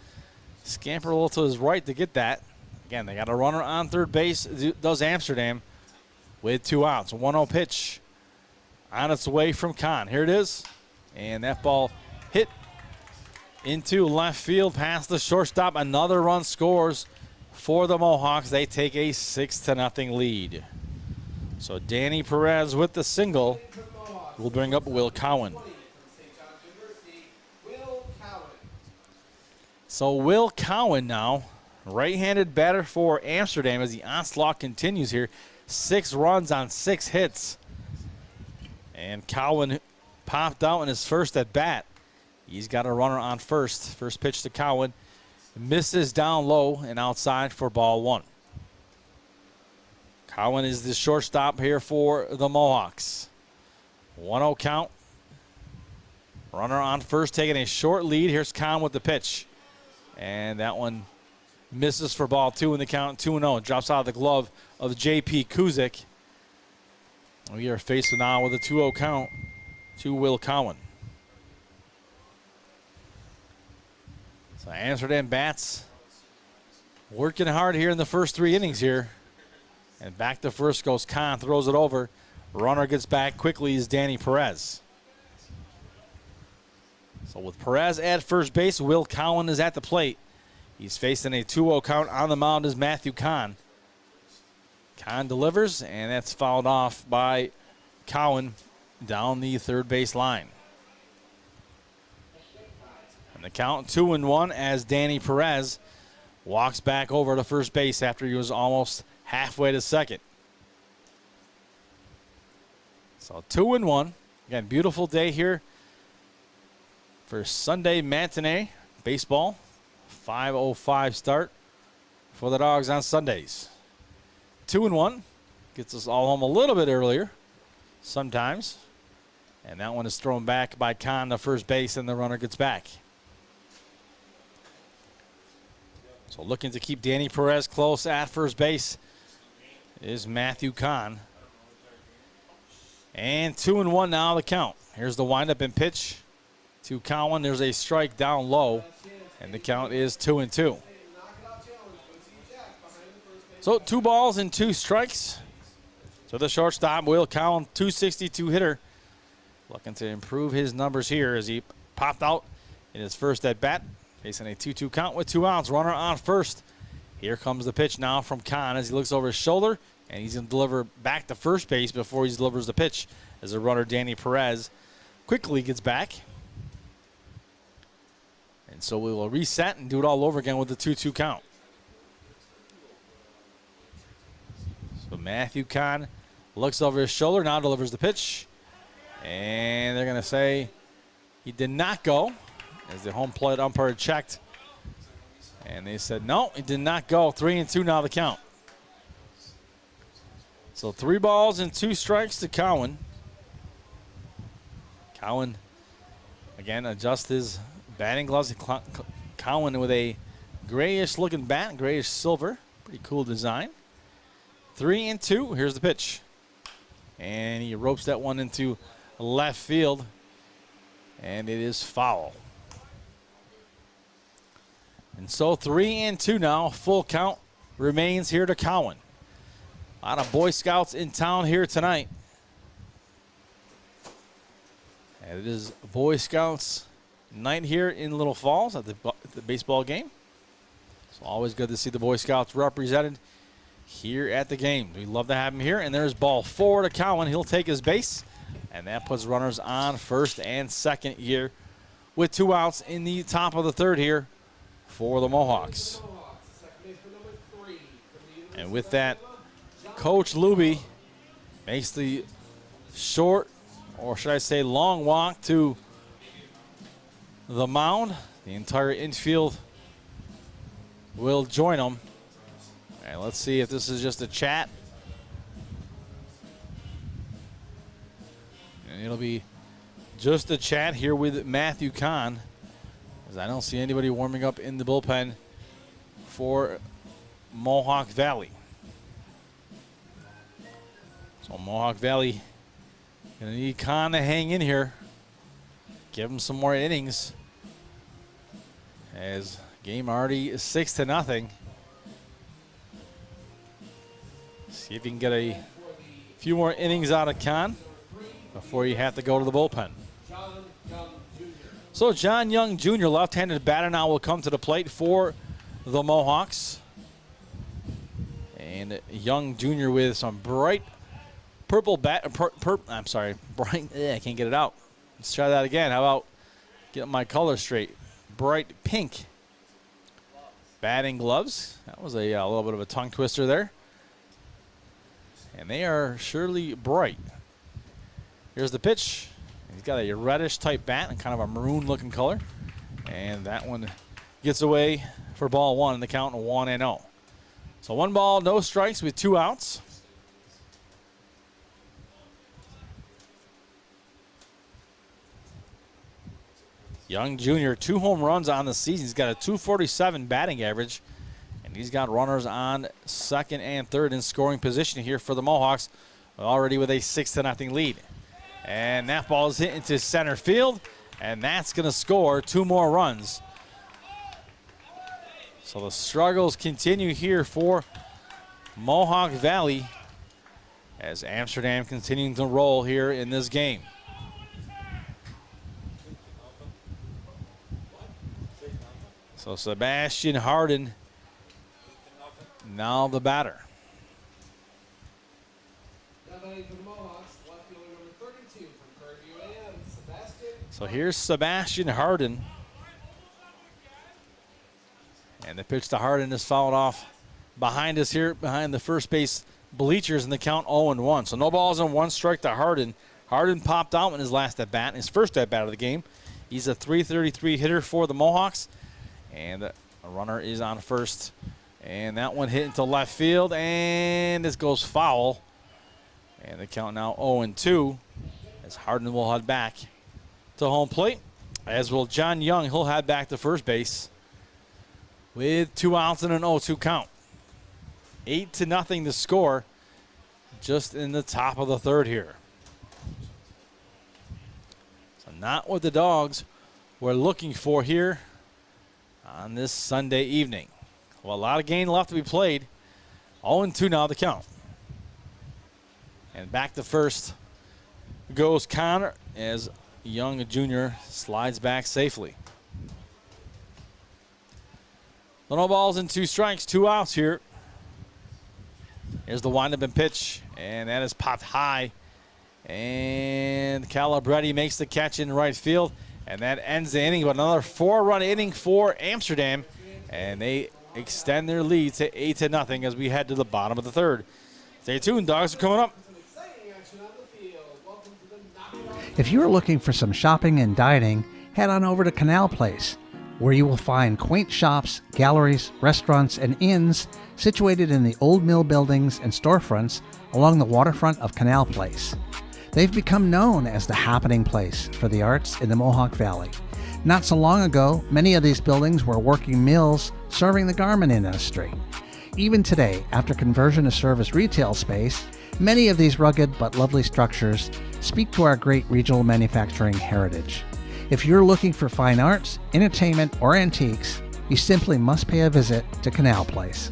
scamper a little to his right to get that. Again, they got a runner on third base, does Amsterdam, with 2 outs. 1-0 pitch on its way from Kahn. Here it is. And that ball hit into left field past the shortstop. Another run scores for the Mohawks. They take a 6-0 lead. So Danny Perez with the single will bring up Will Cowan. So Will Cowan now, right-handed batter for Amsterdam as the onslaught continues here. 6 runs on 6 hits. And Cowan popped out in his first at bat. He's got a runner on first. First pitch to Cowan. Misses down low and outside for ball 1. Cowan is the shortstop here for the Mohawks. 1-0 count. Runner on first taking a short lead. Here's Cowan with the pitch. And that one misses for ball 2 in the count. 2-0. Drops out of the glove of J.P. Kuzik. We are facing now with a 2-0 count to Will Cowan. So Amsterdam bats working hard here in the first 3 innings here. And back to first goes Kahn, throws it over. Runner gets back quickly is Danny Perez. So with Perez at first base, Will Cowan is at the plate. He's facing a 2-0 count. On the mound is Matthew Kahn. Kahn delivers, and that's fouled off by Cowan down the third base line. And the count 2-1 as Danny Perez walks back over to first base after he was almost halfway to second. So 2-1. Again, beautiful day here for Sunday matinee baseball. 5:05 start for the Dawgs on Sundays. 2-1 gets us all home a little bit earlier sometimes. And that one is thrown back by Kahn to first base, and the runner gets back. So looking to keep Danny Perez close at first base is Matthew Kahn. And 2-1 now the count. Here's the windup and pitch to Cowan. There's a strike down low, and the count is 2-2. So 2 balls and 2 strikes. So the shortstop, Will Cowan, 262 hitter, looking to improve his numbers here as he popped out in his first at bat, facing a 2-2 count with 2 outs. Runner on first. Here comes the pitch now from Kahn as he looks over his shoulder, and he's going to deliver back to first base before he delivers the pitch as the runner, Danny Perez, quickly gets back. And so we will reset and do it all over again with the 2-2 count. So Matthew Kahn looks over his shoulder, now delivers the pitch. And they're going to say he did not go as the home plate umpire checked. And they said, no, he did not go. 3-2 now the count. So 3 balls and 2 strikes to Cowan. Cowan, again, adjusts his batting gloves. Cowan with a grayish looking bat, grayish silver. Pretty cool design. 3-2. Here's the pitch. And he ropes that one into left field. And it is foul. And so 3-2 now. Full count remains here to Cowan. A lot of Boy Scouts in town here tonight. And it is Boy Scouts night here in Little Falls at the baseball game. So always good to see the Boy Scouts represented here at the game. We love to have him here. And there's ball 4 to Cowan. He'll take his base. And that puts runners on first and second here with 2 outs in the top of the third here for the Mohawks. And with that, Coach Luby makes the short, or should I say long walk to the mound. The entire infield will join him. And let's see if this is just a chat. And it'll be just a chat here with Matthew Kahn, as I don't see anybody warming up in the bullpen for Mohawk Valley. So Mohawk Valley going to need Kahn to hang in here. Give him some more innings, as game already is 6-0. See if you can get a few more innings out of Kahn before you have to go to the bullpen. So John Young Jr., left-handed batter, now will come to the plate for the Mohawks. And Young Jr. with some bright purple bat. Bright. I can't get it out. Let's try that again. How about getting my color straight? Bright pink batting gloves. That was a little bit of a tongue twister there. And they are surely bright. Here's the pitch. He's got a reddish type bat and kind of a maroon looking color. And that one gets away for ball 1 in the count, 1-0. So 1 ball, no strikes with 2 outs. Young Jr., 2 home runs on the season. He's got a .247 batting average. And he's got runners on second and third in scoring position here for the Mohawks, already with a 6-0 lead. And that ball is hit into center field, and that's going to score 2 more runs. So the struggles continue here for Mohawk Valley as Amsterdam continuing to roll here in this game. So Sebastian Harden, now the batter. So here's Sebastian Harden. And the pitch to Harden is fouled off behind us here, behind the first base bleachers in the count 0-1. So no balls and 1 strike to Harden. Harden popped out in his last at-bat, his first at-bat of the game. He's a .333 hitter for the Mohawks. And a runner is on first. And that one hit into left field, and this goes foul. And the count now 0-2 as Harden will head back to home plate, as will John Young. He'll head back to first base. with 2 outs and an 0-2 count. 8-0 to score just in the top of the third here. So not what the Dogs were looking for here on this Sunday evening. Well, a lot of game left to be played. 0-2 now the count. And back to first goes Connor as Young Jr. slides back safely. No balls and 2 strikes, 2 outs here. Here's the windup and pitch, and that is popped high. And Calabretti makes the catch in right field, and that ends the inning. But another 4-run inning for Amsterdam, and they extend their lead to 8-0 as we head to the bottom of the third. Stay tuned, Dogs are coming up. If you're looking for some shopping and dining, head on over to Canal Place, where you will find quaint shops, galleries, restaurants, and inns situated in the old mill buildings and storefronts along the waterfront of Canal Place. They've become known as the happening place for the arts in the Mohawk Valley. Not so long ago, many of these buildings were working mills serving the garment industry. Even today, after conversion to serve as retail space, many of these rugged but lovely structures speak to our great regional manufacturing heritage. If you're looking for fine arts, entertainment, or antiques, you simply must pay a visit to Canal Place.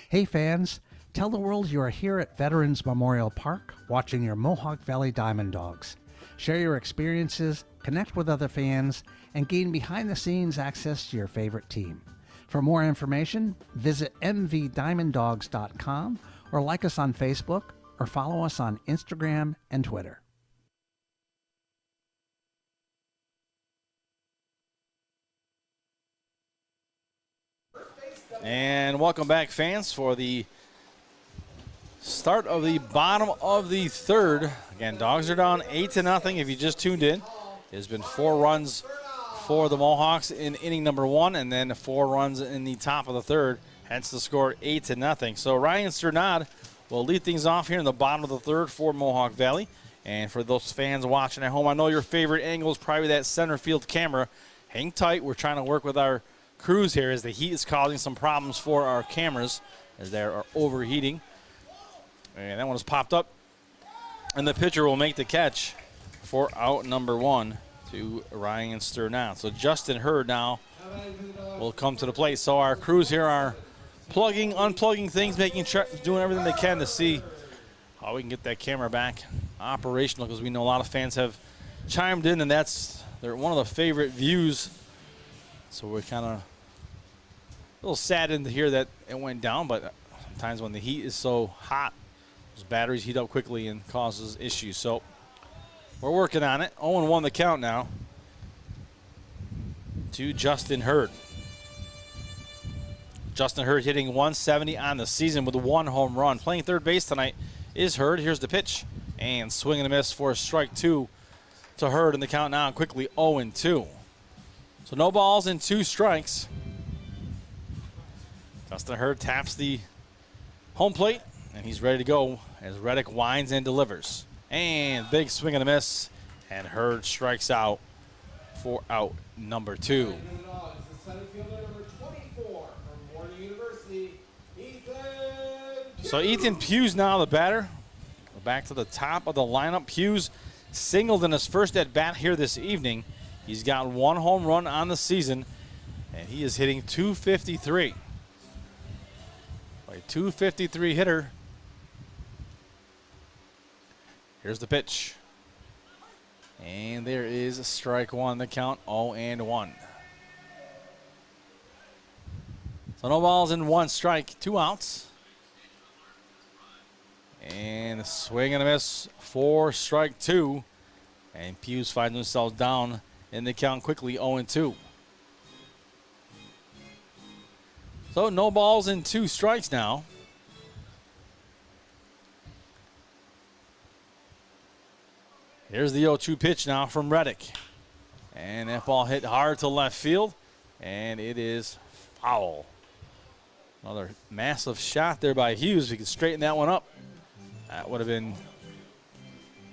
Hey fans, tell the world you are here at Veterans Memorial Park watching your Mohawk Valley DiamondDawgs. Share your experiences, connect with other fans, and gain behind-the-scenes access to your favorite team. For more information, visit mvdiamonddogs.com or like us on Facebook or follow us on Instagram and Twitter. And welcome back, fans, for the start of the bottom of the third. Again, Dogs are down 8-0 if you just tuned in. There's been 4 runs for the Mohawks in inning number 1 and then 4 runs in the top of the third, hence the score 8-0. So Ryan Sternad will lead things off here in the bottom of the third for Mohawk Valley. And for those fans watching at home, I know your favorite angle is probably that center field camera. Hang tight. We're trying to work with our crews here as the heat is causing some problems for our cameras as they are overheating. And that one has popped up. And the pitcher will make the catch for out number 1 to Ryan Sternad. So Justin Hurd now will come to the plate. So our crews here are plugging, unplugging things, doing everything they can to see how we can get that camera back operational, because we know a lot of fans have chimed in, and they're one of the favorite views. So we're kind of a little saddened to hear that it went down, but sometimes when the heat is so hot, those batteries heat up quickly and causes issues. So we're working on it. 0-1 the count now to Justin Hurd. Justin Hurd hitting 170 on the season with 1 home run. Playing third base tonight is Hurd. Here's the pitch, and swing and a miss for strike 2 to Hurd in the count now, quickly 0-2. So no balls and 2 strikes. Justin Hurd taps the home plate, and he's ready to go as Reddick winds and delivers. And big swing and a miss, and Hurd strikes out for out number 2. So Ethan Hughes now the batter. We're back to the top of the lineup. Hughes singled in his first at bat here this evening. He's got 1 home run on the season, and he is hitting .253. A .253 hitter. Here's the pitch. And there is a strike 1, the count 0-1. So no balls and 1 strike, 2 outs. And a swing and a miss for strike 2. And Hughes finds themselves down in the count quickly, 0-2. So no balls and 2 strikes now. Here's the 0-2 pitch now from Reddick. And that ball hit hard to left field, and it is foul. Another massive shot there by Hughes. We can straighten that one up. That would have been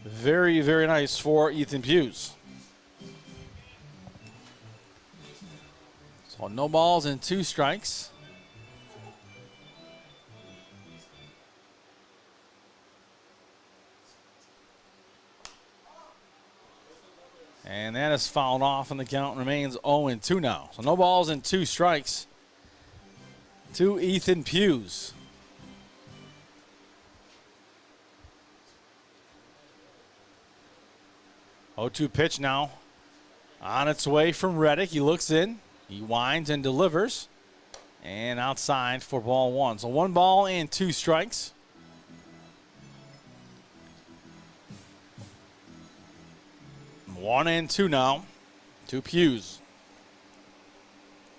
very, very nice for Ethan Hughes. So no balls and 2 strikes. And that is fouled off, and the count remains 0-2 now. So no balls and 2 strikes to Ethan Hughes. Oh, 2 pitch now on its way from Reddick. He looks in, he winds and delivers, and outside for ball 1. So 1 ball and 2 strikes. One and 2 now to Hughes.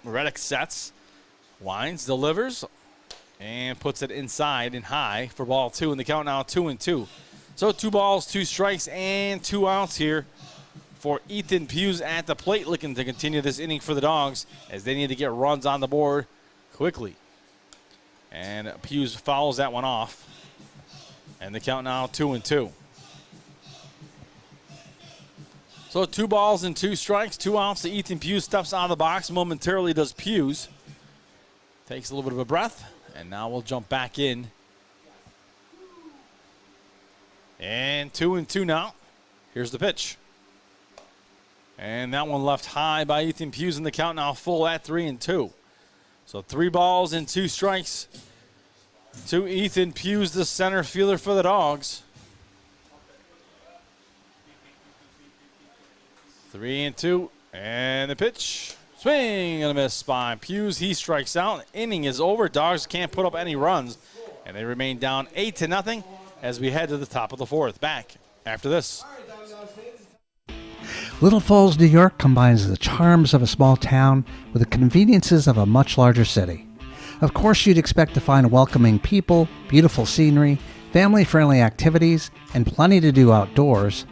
Reddick sets, winds, delivers, and puts it inside and high for ball 2, and the count now 2-2. So 2 balls, 2 strikes, and 2 outs here for Ethan Hughes at the plate, looking to continue this inning for the Dogs as they need to get runs on the board quickly. And Hughes fouls that one off, and the count now 2-2. So 2 balls and 2 strikes, 2 outs to Ethan Hughes. Steps out of the box momentarily, does Hughes. Takes a little bit of a breath, and now we'll jump back in. And 2-2 now. Here's the pitch. And that one left high by Ethan Hughes, and the count now full at 3-2. So 3 balls and 2 strikes to Ethan Hughes, the center fielder for the Dogs. 3-2, and the pitch. Swing and a miss by Hughes. He strikes out. Inning is over. Dogs can't put up any runs, and they remain down 8-0 as we head to the top of the 4th. Back after this. Little Falls, New York combines the charms of a small town with the conveniences of a much larger city. Of course, you'd expect to find welcoming people, beautiful scenery, family-friendly activities, and plenty to do outdoors.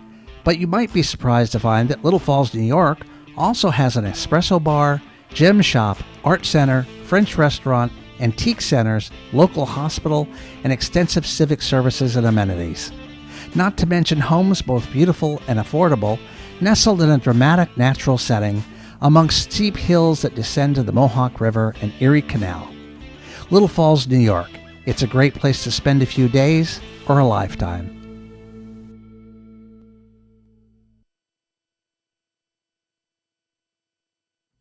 But you might be surprised to find that Little Falls, New York also has an espresso bar, gem shop, art center, French restaurant, antique centers, local hospital, and extensive civic services and amenities. Not to mention homes both beautiful and affordable, nestled in a dramatic natural setting amongst steep hills that descend to the Mohawk River and Erie Canal. Little Falls, New York. It's a great place to spend a few days or a lifetime.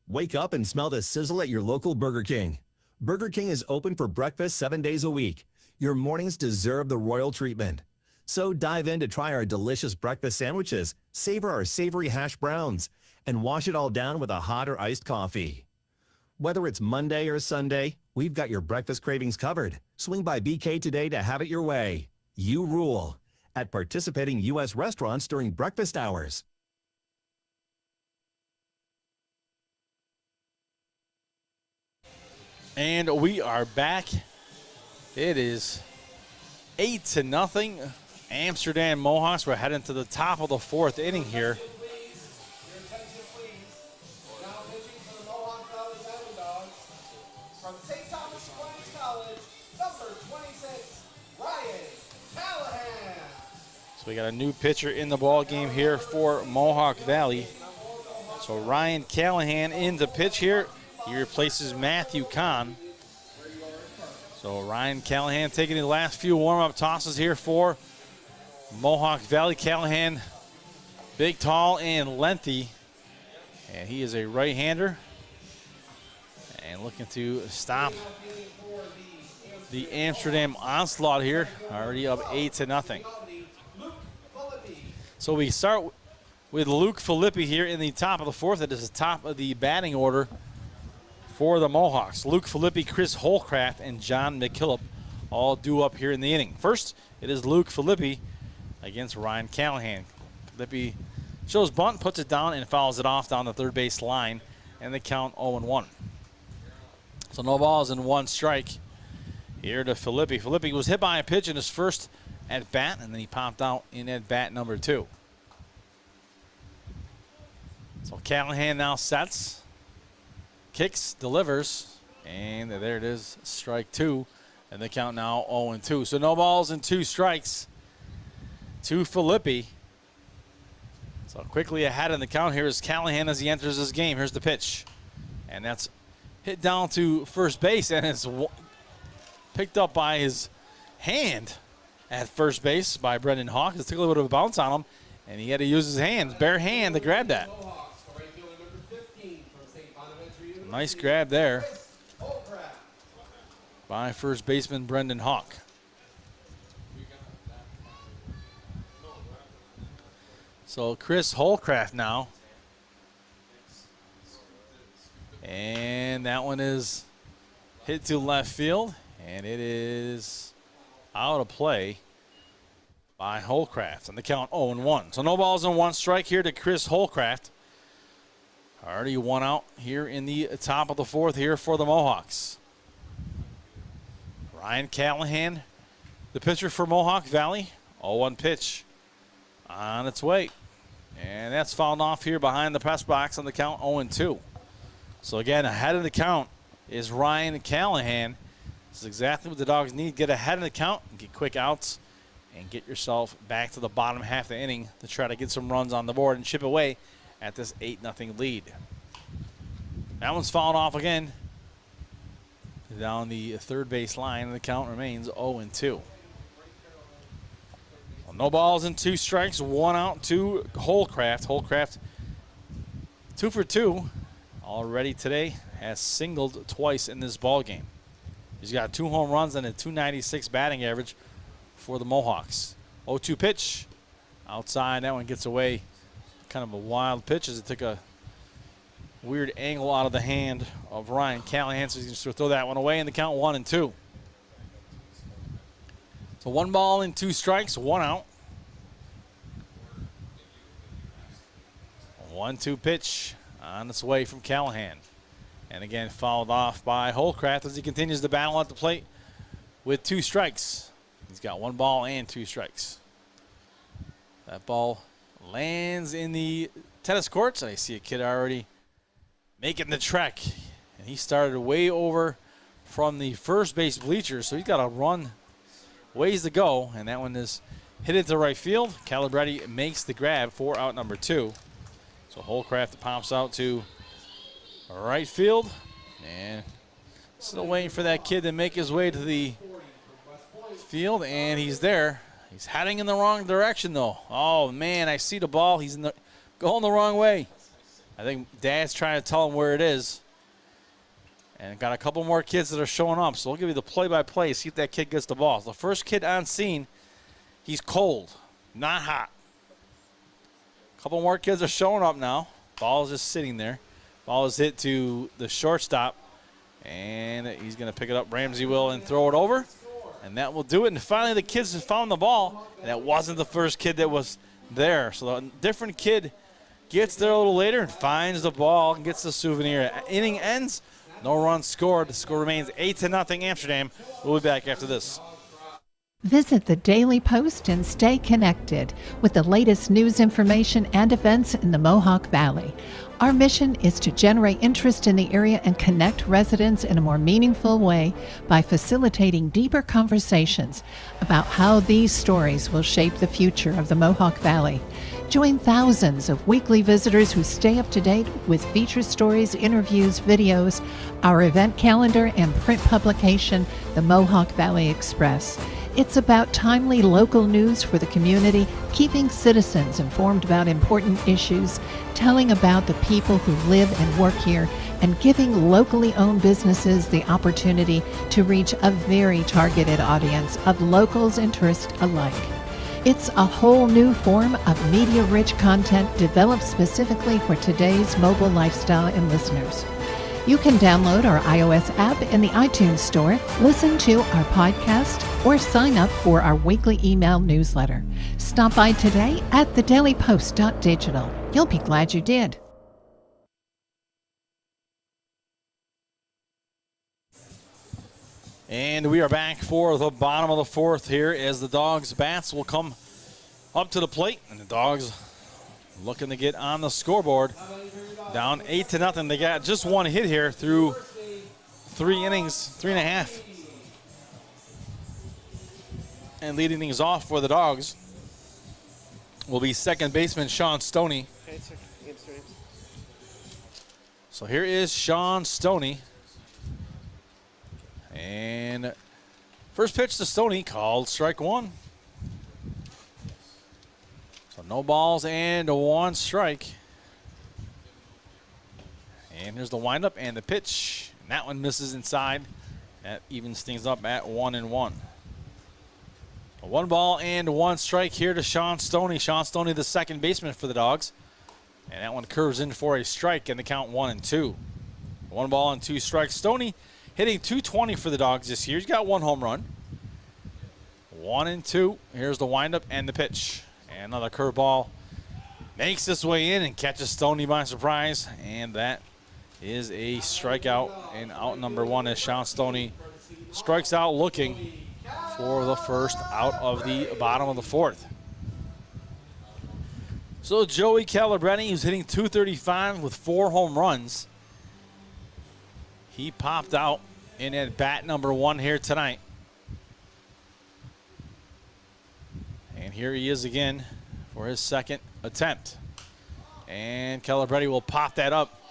Wake up and smell the sizzle at your local Burger King. Burger King is open for breakfast 7 days a week. Your mornings deserve the royal treatment. So dive in to try our delicious breakfast sandwiches, savor our savory hash browns, and wash it all down with a hot or iced coffee. Whether it's Monday or Sunday, we've got your breakfast cravings covered. Swing by BK today to have it your way. You rule at participating U.S. restaurants during breakfast hours. And we are back. It is 8-0. Amsterdam Mohawks. We're heading to the top of the 4th inning here. Your attention, please. Now pitching for the Mohawk Valley DiamondDawgs. From St. Thomas Aquinas College, number 26, Ryan Callahan. So we got a new pitcher in the ball game here for Mohawk Valley. So Ryan Callahan in the pitch here. He replaces Matthew Kahn. So Ryan Callahan taking the last few warm-up tosses here for Mohawk Valley. Callahan, big, tall, and lengthy. And he is a right-hander. And looking to stop the Amsterdam onslaught here. Already up 8-0. So we start with Luke Filippi here in the top of the 4th. That is the top of the batting order for the Mohawks. Luke Filippi, Chris Holcraft, and John McKillop all due up here in the inning. First, it is Luke Filippi against Ryan Callahan. Filippi shows bunt, puts it down, and fouls it off down the third base line, and the count 0-1. So no balls and 1 strike here to Filippi. Filippi was hit by a pitch in his first at bat, and then he popped out in at bat number 2. So Callahan now sets, kicks, delivers, and there it is, strike 2, and the count now 0-2. So no balls and 2 strikes to Filippi. So quickly ahead in the count here is Callahan as he enters this game. Here's the pitch, and that's hit down to first base, and it's picked up by his hand at first base by Brendan Hawk. It took a little bit of a bounce on him, and he had to use his hands, bare hand, to grab that. Nice grab there by first baseman Brendan Hawk. So Chris Holcraft now. And that one is hit to left field, and it is out of play by Holcraft. And the count 0-1. So no balls and 1 strike here to Chris Holcraft. Already 1 out here in the top of the 4th here for the Mohawks. Ryan Callahan, the pitcher for Mohawk Valley. 0-1 pitch on its way. And that's fouled off here behind the press box on the count 0-2. So again, ahead of the count is Ryan Callahan. This is exactly what the Dogs need. Get ahead of the count, get quick outs, and get yourself back to the bottom half of the inning to try to get some runs on the board and chip away at this 8-0 lead. That one's fouled off again down the third base line, and the count remains 0-2. Well, no balls and 2 strikes, 1 out to Holcraft. Holcraft 2 for 2 already today, has singled twice in this ball game. He's got 2 home runs and a .296 batting average for the Mohawks. 0-2 pitch outside. That one gets away. Kind of a wild pitch as it took a weird angle out of the hand of Ryan Callahan, so he's going to throw that one away, and the count 1-2. So 1 ball and 2 strikes, 1 out. 1-2 pitch on its way from Callahan. And again, fouled off by Holcraft as he continues to battle at the plate with 2 strikes. He's got 1 ball and 2 strikes. That ball lands in the tennis courts. I see a kid already making the trek. And he started way over from the first base bleachers, so he's got a run ways to go. And that one is hit into right field. Calabretti makes the grab for out number 2. So Holcraft pops out to right field. And still waiting for that kid to make his way to the field, and he's there. He's heading in the wrong direction, though. Oh, man, I see the ball. He's going the wrong way. I think Dad's trying to tell him where it is. And got a couple more kids that are showing up, so we'll give you the play-by-play, see if that kid gets the ball. The first kid on scene, he's cold, not hot. A couple more kids are showing up now. Ball is just sitting there. Ball is hit to the shortstop, and he's going to pick it up. Ramsey will and throw it over. And that will do it. And finally, the kids have found the ball. And that wasn't the first kid that was there. So a different kid gets there a little later and finds the ball and gets the souvenir. Inning ends. No runs scored. The score remains 8-0 Amsterdam. We'll be back after this. Visit the Daily Post and stay connected with the latest news, information, and events in the Mohawk Valley. Our mission is to generate interest in the area and connect residents in a more meaningful way by facilitating deeper conversations about how these stories will shape the future of the Mohawk Valley. Join thousands of weekly visitors who stay up to date with feature stories, interviews, videos, our event calendar, and print publication, the Mohawk Valley Express. It's about timely local news for the community, keeping citizens informed about important issues, telling about the people who live and work here, and giving locally owned businesses the opportunity to reach a very targeted audience of locals and tourists alike. It's a whole new form of media-rich content developed specifically for today's mobile lifestyle and listeners. You can download our iOS app in the iTunes Store, listen to our podcast, or sign up for our weekly email newsletter. Stop by today at thedailypost.digital. You'll be glad you did. And we are back for the bottom of the fourth here as the Dawgs bats will come up to the plate. And the Dawgs looking to get on the scoreboard. Down 8-0. They got just one hit here through 3 innings, 3.5. And leading things off for the Dawgs will be second baseman Sean Stoney. So here is Sean Stoney. And first pitch to Stoney called strike one. So no balls and 1 strike. And here's the windup and the pitch. And that one misses inside. That evens things up at 1-1. 1 ball and 1 strike here to Sean Stoney. Sean Stoney, the second baseman for the Dawgs. And that one curves in for a strike and the count 1-2. 1 ball and 2 strikes. Stoney hitting .220 for the Dawgs this year. He's got 1 home run. 1-2. Here's the windup and the pitch. And another curveball makes its way in and catches Stoney by surprise. And that is a strikeout. And out number 1 as Sean Stoney strikes out looking for the first out of the bottom of the fourth. So Joey Calabretti, who's hitting .235 with 4 home runs. He popped out in at bat number 1 here tonight. And here he is again for his second attempt. And Calabretti will pop that up.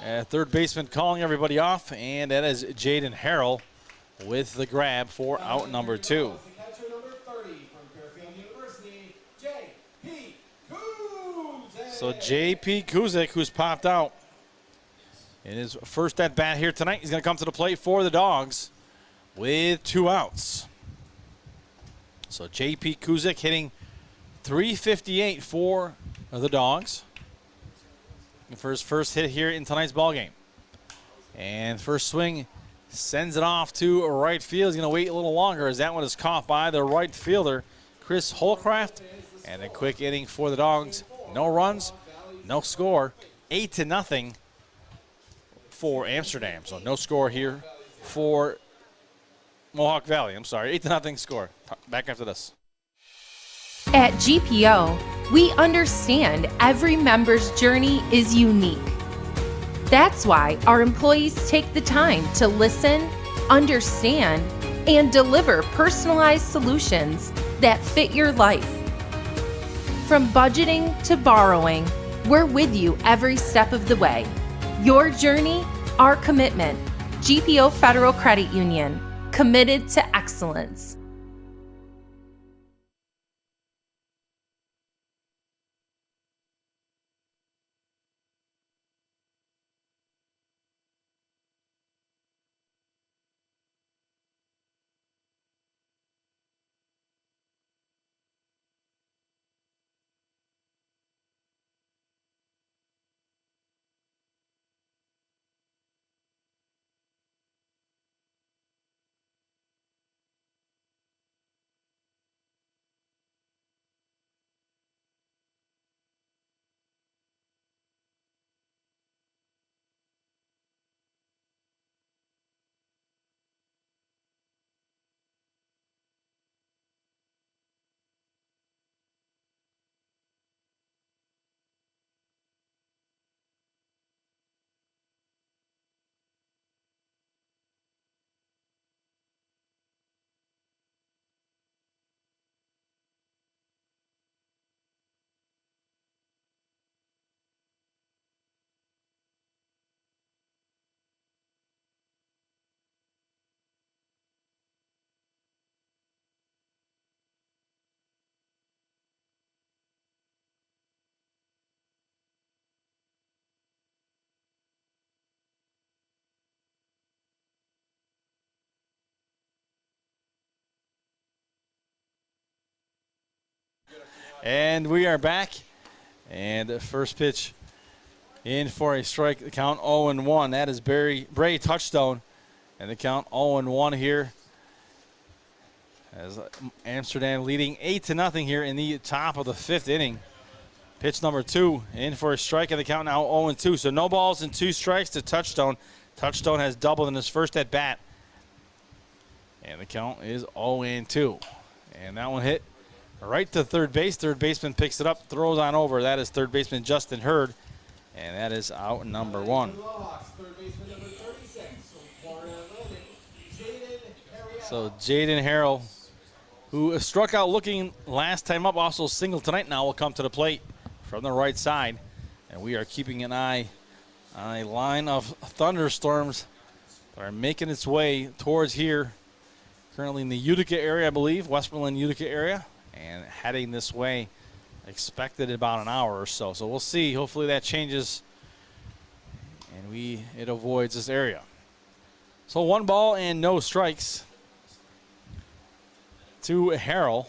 Third baseman calling everybody off, and that is Jaden Harrell with the grab for out number 2. So J.P. Kuzik, who's popped out in his first at bat here tonight, he's going to come to the plate for the Dawgs with 2 outs. So J.P. Kuzik hitting .358 for the Dawgs for his first hit here in tonight's ballgame. And first swing sends it off to right field. He's going to wait a little longer as that one is caught by the right fielder, Chris Holcraft. And a quick inning for the Dawgs. No runs, no score. 8-0 for Amsterdam. So no score here for Mohawk Valley. I'm sorry, 8-0 score. Back after this. At GPO, we understand every member's journey is unique. That's why our employees take the time to listen, understand, and deliver personalized solutions that fit your life. From budgeting to borrowing, we're with you every step of the way. Your journey, our commitment. GPO Federal Credit Union, committed to excellence. And we are back. And the first pitch in for a strike. The count 0-1. That is Bray Touchstone. And the count 0-1 here. As Amsterdam leading 8-0 here in the top of the 5th inning. Pitch number 2 in for a strike, and the count now 0-2. So no balls and 2 strikes to Touchstone. Touchstone has doubled in his first at bat. And the count is 0-2. And that one hit right to third base. Third baseman picks it up, throws on over. That is third baseman Justin Hurd. And that is out number 1. So Jaden Harrell, who struck out looking last time up, also single tonight now, will come to the plate from the right side. And we are keeping an eye on a line of thunderstorms that are making its way towards here. Currently in the Utica area, I believe, Westmoreland, Utica area, and heading this way, expected in about an hour or so. So we'll see. Hopefully that changes and it avoids this area. So 1 ball and no strikes to Harrell.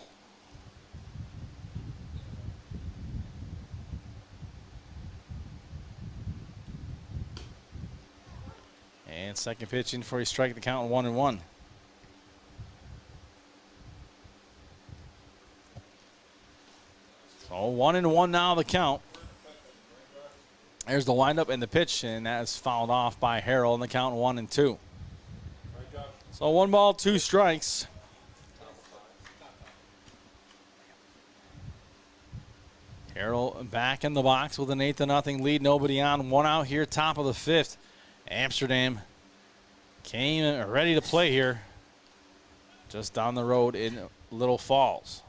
And second pitch in for a strike, the count 1-1. So 1-1 now the count. There's the windup and the pitch, and that is fouled off by Harrell, and the count 1-2. So 1 ball, 2 strikes. Harrell back in the box with an 8-0 lead. Nobody on. 1 out here, top of the 5th. Amsterdam came ready to play here just down the road in Little Falls.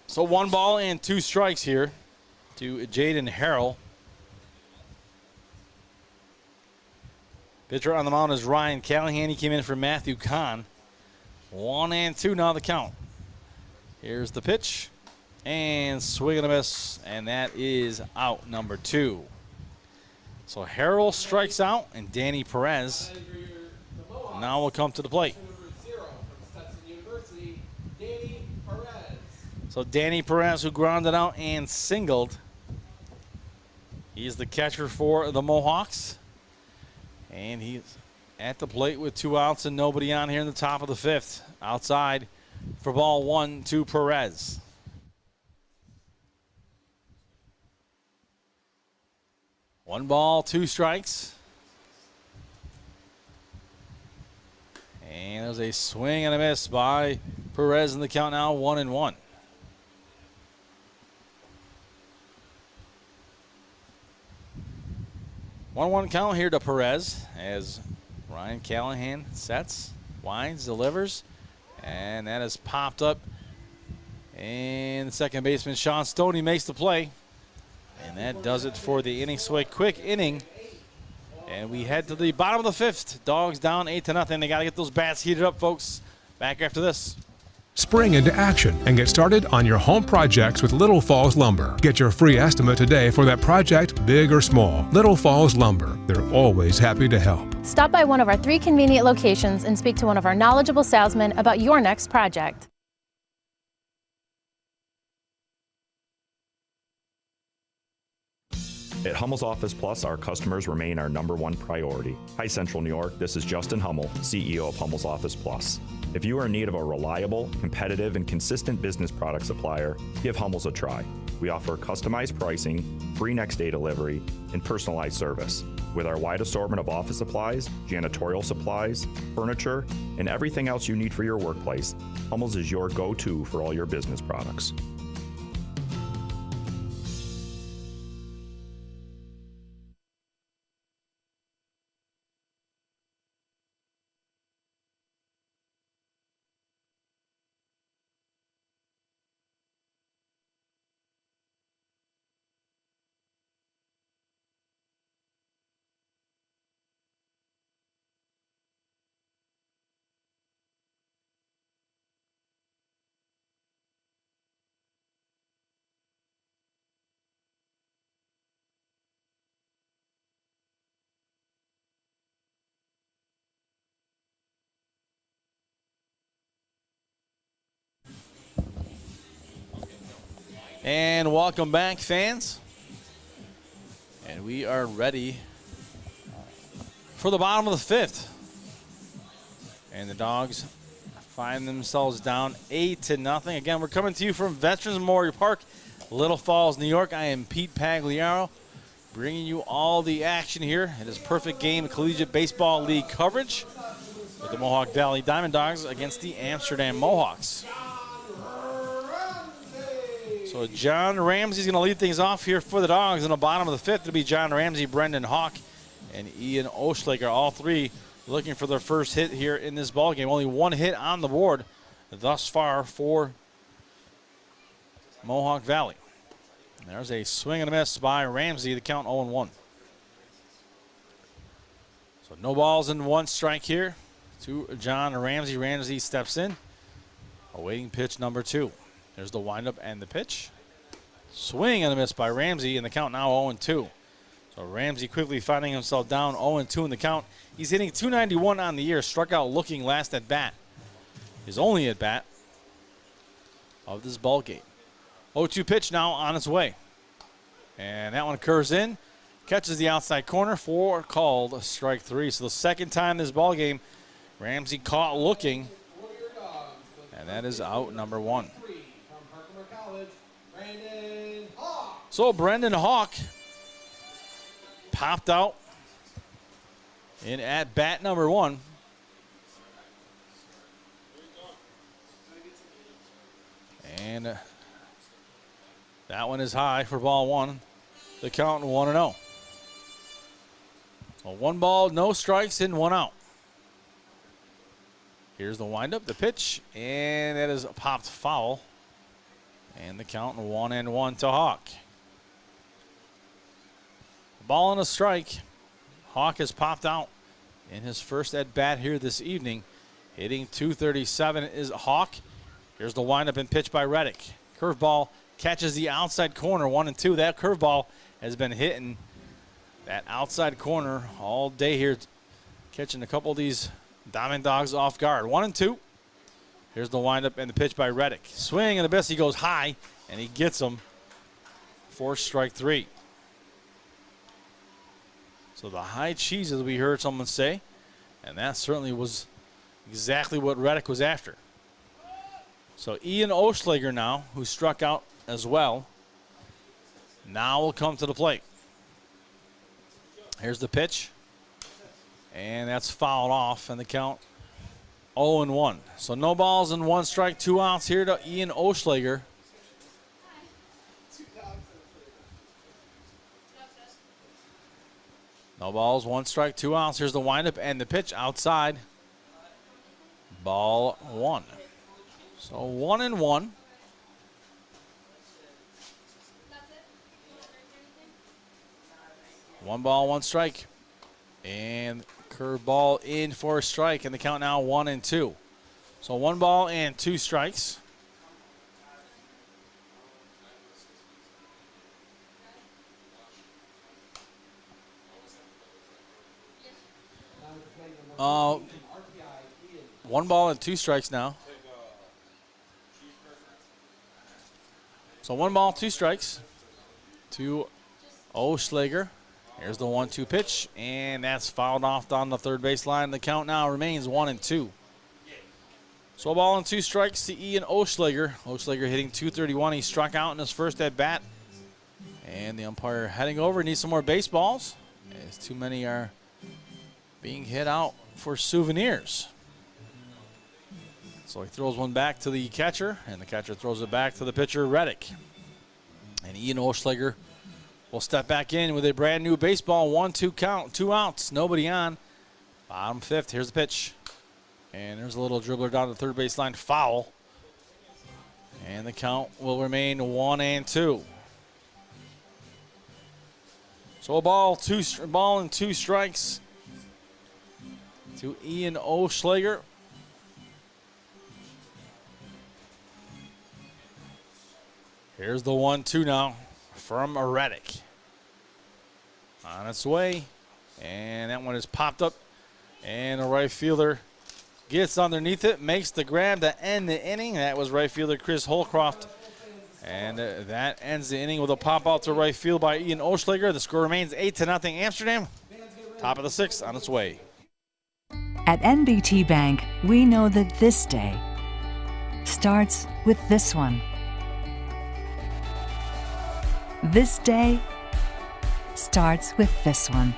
So 1 ball and 2 strikes here to Jaden Harrell. Pitcher on the mound is Ryan Callahan. He came in for Matthew Kahn. 1-2 now the count. Here's the pitch. And swing and a miss. And that is out number 2. So Harrell strikes out, and Danny Perez now will come to the plate. So Danny Perez, who grounded out and singled. He's the catcher for the Mohawks. And he's at the plate with 2 outs and nobody on here in the top of the 5th. Outside for ball 1 to Perez. One ball, 2 strikes. And there's a swing and a miss by Perez in the count now 1-1. 1-1 count here to Perez as Ryan Callahan sets, winds, delivers, and that is popped up. And the second baseman, Sean Stoney, makes the play. And that does it for the inning. So a quick inning. And we head to the bottom of the 5th. Dogs down 8-0. They got to get those bats heated up, folks. Back after this. Spring into action and get started on your home projects with Little Falls Lumber. Get your free estimate today for that project, big or small. Little Falls Lumber. They're always happy to help. Stop by one of our 3 convenient locations and speak to one of our knowledgeable salesmen about your next project. At Hummel's Office Plus, our customers remain our #1 priority. Hi, Central New York. This is Justin Hummel, CEO of Hummel's Office Plus. If you are in need of a reliable, competitive, and consistent business product supplier, give Hummel's a try. We offer customized pricing, free next-day delivery, and personalized service. With our wide assortment of office supplies, janitorial supplies, furniture, and everything else you need for your workplace, Hummel's is your go-to for all your business products. And welcome back, fans. And we are ready for the bottom of the 5th. And the Dogs find themselves down 8-0. Again, we're coming to you from Veterans Memorial Park, Little Falls, New York. I am Pete Pagliaro, bringing you all the action here. It is Perfect Game Collegiate Baseball League coverage. with the Mohawk Valley DiamondDawgs against the Amsterdam Mohawks. So John Ramsey's going to lead things off here for the Dogs. In the bottom of the fifth, it'll be John Ramsey, Brendan Hawk, and Ian Oschlager, all three looking for their first hit here in this ballgame. Only one hit on the board thus far for Mohawk Valley. And there's a swing and a miss by Ramsey, the count 0-1. So no balls and one strike here to John Ramsey. Ramsey steps in, awaiting pitch number 2. There's the windup and the pitch. Swing and a miss by Ramsey, and the count now 0-2. So Ramsey quickly finding himself down 0-2 in the count. He's hitting .291 on the year, struck out looking last at bat. His only at bat of this ball game. 0-2 pitch now on its way. And that one curves in, catches the outside corner for called strike 3. So the second time this ball game, Ramsey caught looking, and that is out number 1. So Brendan Hawk popped out in at bat number 1. And that one is high for ball 1. The count 1-0. So 1 ball, no strikes, and 1 out. Here's the windup, the pitch, and that is popped foul. And the count 1-1 to Hawk. Ball and a strike. Hawk has popped out in his first at bat here this evening. Hitting .237 is Hawk. Here's the windup and pitch by Reddick. Curveball catches the outside corner, 1-2. That curveball has been hitting that outside corner all day here, catching a couple of these DiamondDawgs off guard. 1-2. Here's the windup and the pitch by Reddick. Swing and a miss. He goes high, and he gets him for strike 3. So the high cheese, as we heard someone say, and that certainly was exactly what Reddick was after. So Ian Oschlager now, who struck out as well, now will come to the plate. Here's the pitch, and that's fouled off, and the count 0-1. So no balls and 1 strike, 2 outs here to Ian Oschlager. No balls, 1 strike, 2 outs. Here's the windup and the pitch outside. Ball 1. So 1-1. One ball, 1 strike. And curveball in for a strike, and the count now 1-2. So 1 ball and 2 strikes. One ball and 2 strikes now. So 1 ball, 2 strikes to Oschlager. Here's the 1-2 pitch, and that's fouled off on the third base line. The count now remains 1-2. So a ball and 2 strikes to Ian Oschlager. Oschlager hitting .231. He struck out in his first at bat. And the umpire heading over, needs some more baseballs, as too many are being hit out for souvenirs. So he throws one back to the catcher, and the catcher throws it back to the pitcher, Reddick. And Ian Oschlager will step back in with a brand new baseball. 1-2 count, 2 outs, nobody on. Bottom 5th, here's the pitch. And there's a little dribbler down the third base line, foul. And the count will remain 1-2. So a ball and 2 strikes to Ian Oschlager. Here's the 1-2 now from Reddick. On its way, and that one is popped up, and the right fielder gets underneath it, makes the grab to end the inning. That was right fielder Chris Holcroft, and that ends the inning with a pop out to right field by Ian Oschlager. The score remains 8-0 Amsterdam. Top of the 6th on its way. At NBT Bank, we know that this day starts with this one. This day starts with this one.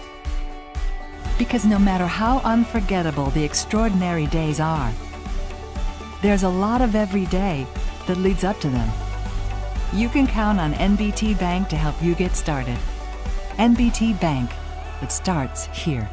Because no matter how unforgettable the extraordinary days are, there's a lot of every day that leads up to them. You can count on NBT Bank to help you get started. NBT Bank, it starts here.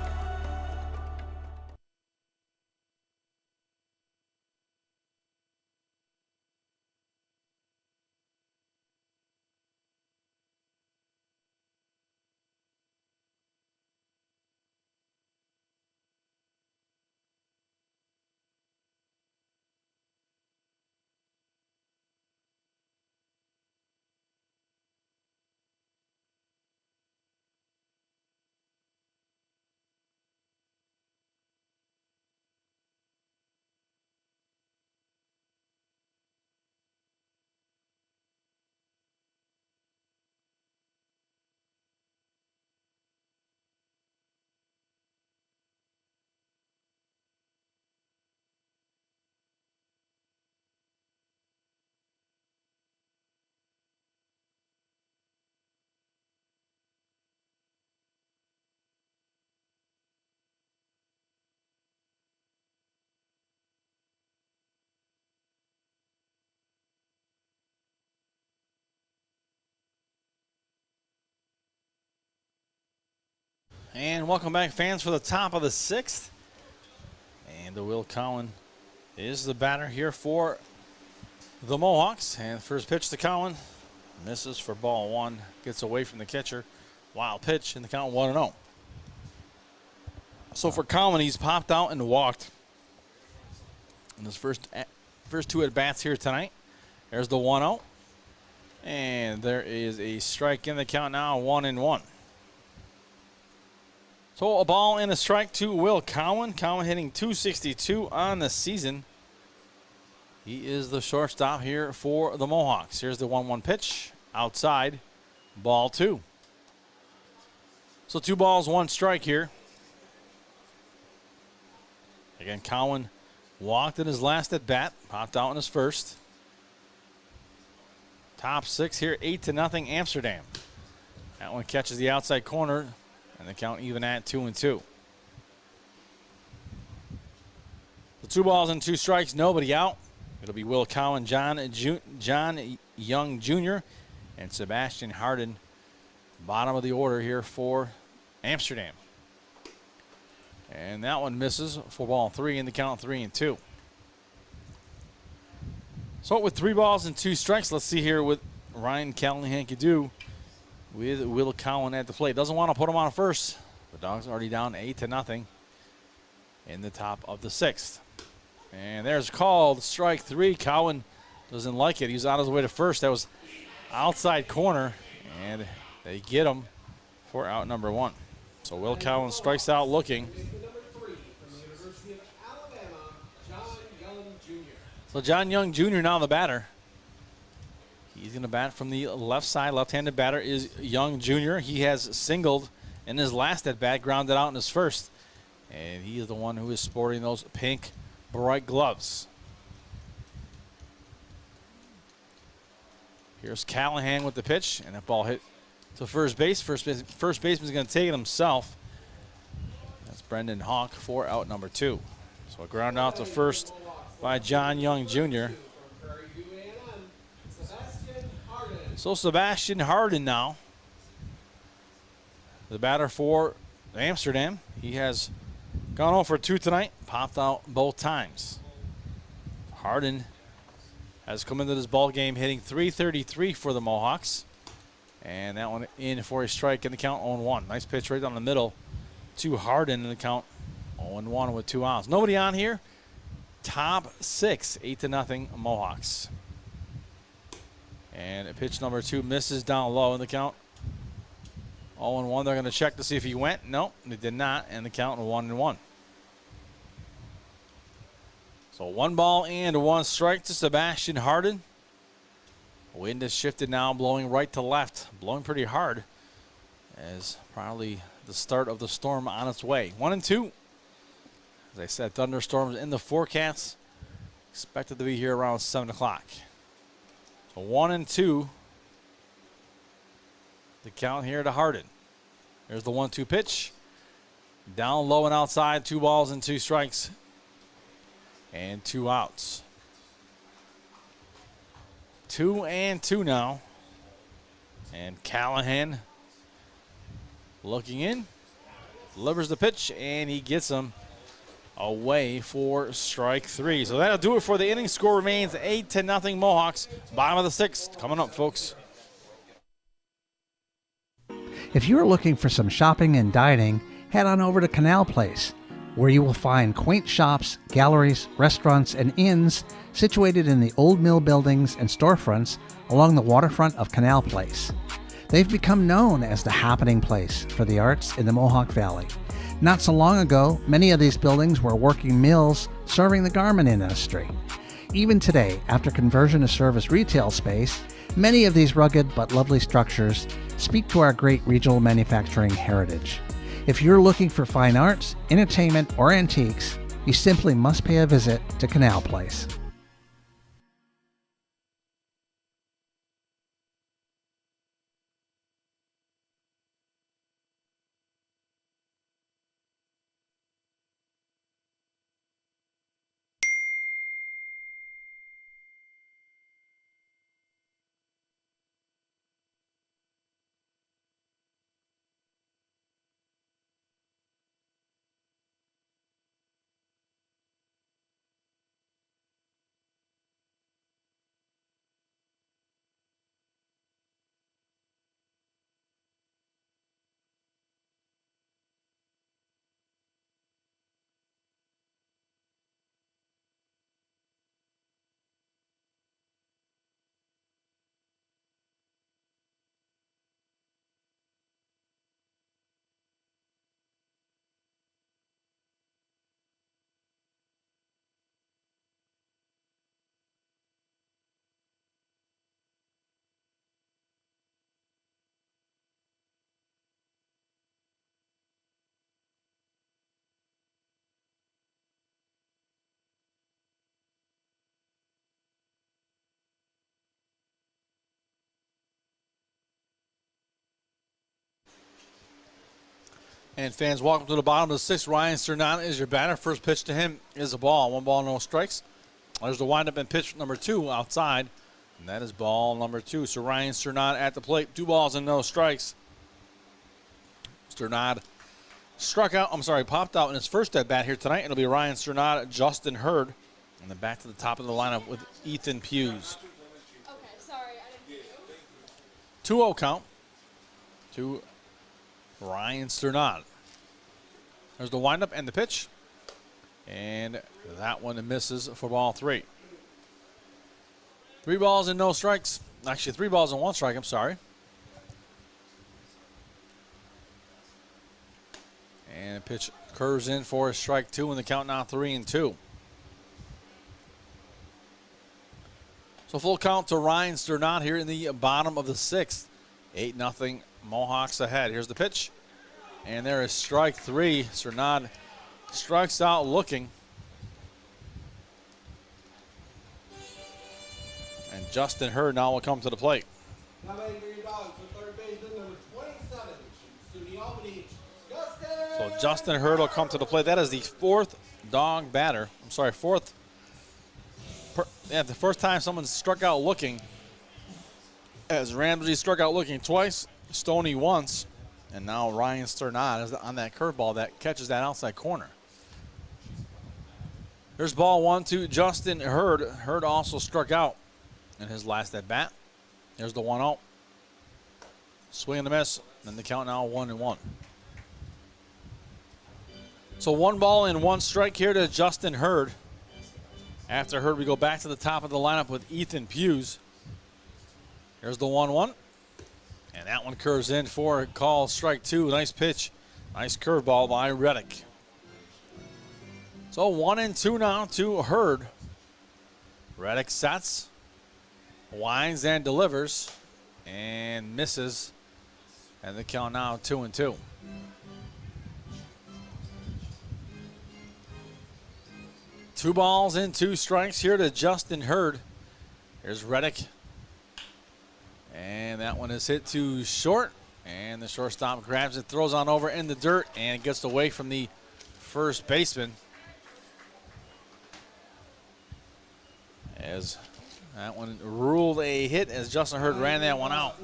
And welcome back, fans, for the top of the 6th. And the Will Cowan is the batter here for the Mohawks. And first pitch to Cowan. Misses for ball 1. Gets away from the catcher. Wild pitch, and the count 1-0. So for Cowan, he's popped out and walked in his first 2 at-bats here tonight. There's the 1-0. And there is a strike in the count now, 1-1. So a ball and a strike to Will Cowan. Cowan hitting .262 on the season. He is the shortstop here for the Mohawks. Here's the 1-1 pitch. Outside, ball 2. So 2 balls, 1 strike here. Again, Cowan walked in his last at bat, popped out in his first. Top 6 here, 8-0 Amsterdam. That one catches the outside corner. And the count even at 2-2. The 2 balls and 2 strikes, nobody out. It'll be Will Cowan, John Young Jr., and Sebastian Harden. Bottom of the order here for Amsterdam. And that one misses for ball 3 in the count 3-2. So with 3 balls and 2 strikes, let's see here what Ryan Callahan could do with Will Cowan at the plate. Doesn't want to put him on first. The Dawgs already down 8-0 in the top of the 6th. And there's called strike 3. Cowan doesn't like it. He's on his way to first. That was outside corner, and they get him for out number 1. So Will Cowan strikes out looking. So John Young Jr. now the batter. He's going to bat from the left side. Left-handed batter is Young Jr. He has singled in his last at-bat, grounded out in his first. And he is the one who is sporting those pink, bright gloves. Here's Callahan with the pitch, and that ball hit to first base. First baseman's going to take it himself. That's Brendan Hawk for out number 2. So a ground out to first by John Young Jr. So Sebastian Harden now, the batter for Amsterdam. He has gone 0 for 2 tonight, popped out both times. Harden has come into this ball game hitting .333 for the Mohawks. And that one in for a strike in the count 0-1. Nice pitch right down the middle to Harden in the count 0-1 with 2 outs. Nobody on here. Top 6, 8-0 Mohawks. And pitch number 2 misses down low in the count. 0-1. They're going to check to see if he went. Nope, they did not. And the count 1-1. So 1 ball and 1 strike to Sebastian Harden. Wind has shifted now, blowing right to left. Blowing pretty hard as probably the start of the storm on its way. 1-2. As I said, thunderstorms in the forecast. Expected to be here around 7 o'clock. 1-2. The count here to Harden. There's the 1-2 pitch. Down low and outside, 2 balls and 2 strikes. And 2 outs. 2-2 now. And Callahan looking in. Delivers the pitch, and he gets him away for strike 3. So that'll do it for the inning. Score remains 8-0 Mohawks. Bottom of the 6th coming up, folks. If you're looking for some shopping and dining, head on over to Canal Place, where you will find quaint shops, galleries, restaurants, and inns situated in the old mill buildings and storefronts along the waterfront of Canal Place. They've become known as the happening place for the arts in the Mohawk Valley. Not so long ago, many of these buildings were working mills serving the garment industry. Even today, after conversion to service retail space, many of these rugged but lovely structures speak to our great regional manufacturing heritage. If you're looking for fine arts, entertainment, or antiques, you simply must pay a visit to Canal Place. And fans, welcome to the bottom of the 6th. Ryan Sternana is your batter. First pitch to him is a ball. 1 ball, no strikes. There's the windup and pitch number 2 outside. And that is ball number 2. So Ryan Sternana at the plate. 2 balls and no strikes. Sternada popped out in his first at bat here tonight. It'll be Ryan Sternada, Justin Hurd. And then back to the top of the lineup with Ethan Hughes. Okay, sorry, I didn't hear you. 2-0 count to Ryan Sternada. There's the windup and the pitch. And that one misses for ball 3. 3 balls and no strikes. Actually, 3 balls and 1 strike, I'm sorry. And pitch curves in for a strike 2, and the count now 3-2. So full count to Ryan Sternada here in the bottom of the 6th. 8-0 Mohawks ahead. Here's the pitch. And there is strike 3. Sternada strikes out looking. And Justin Hurd now will come to the plate. Now batting for your Dogs with third baseman number 27, Sunny Albany, Justin. So Justin Hurd will come to the plate. That is the 4th dog batter. I'm sorry, the first time someone struck out looking. As Ramsey struck out looking twice, Stoney once, and now Ryan Sternada is on that curveball that catches that outside corner. There's ball 1 to Justin Hurd. Hurd also struck out in his last at bat. There's the 1-0. Swing and a miss, and the count now 1-1. So 1 ball and 1 strike here to Justin Hurd. After Hurd, we go back to the top of the lineup with Ethan Hughes. Here's the 1-1. And that one curves in for a call, strike 2. Nice pitch. Nice curveball by Reddick. So 1-2 now to Hurd. Reddick sets, winds and delivers, and misses. And the count now 2-2. Two balls and 2 strikes here to Justin Hurd. Here's Reddick. And that one is hit to short. And the shortstop grabs it, throws on over in the dirt, and gets away from the first baseman. As that one ruled a hit as Justin Hurd ran that one out.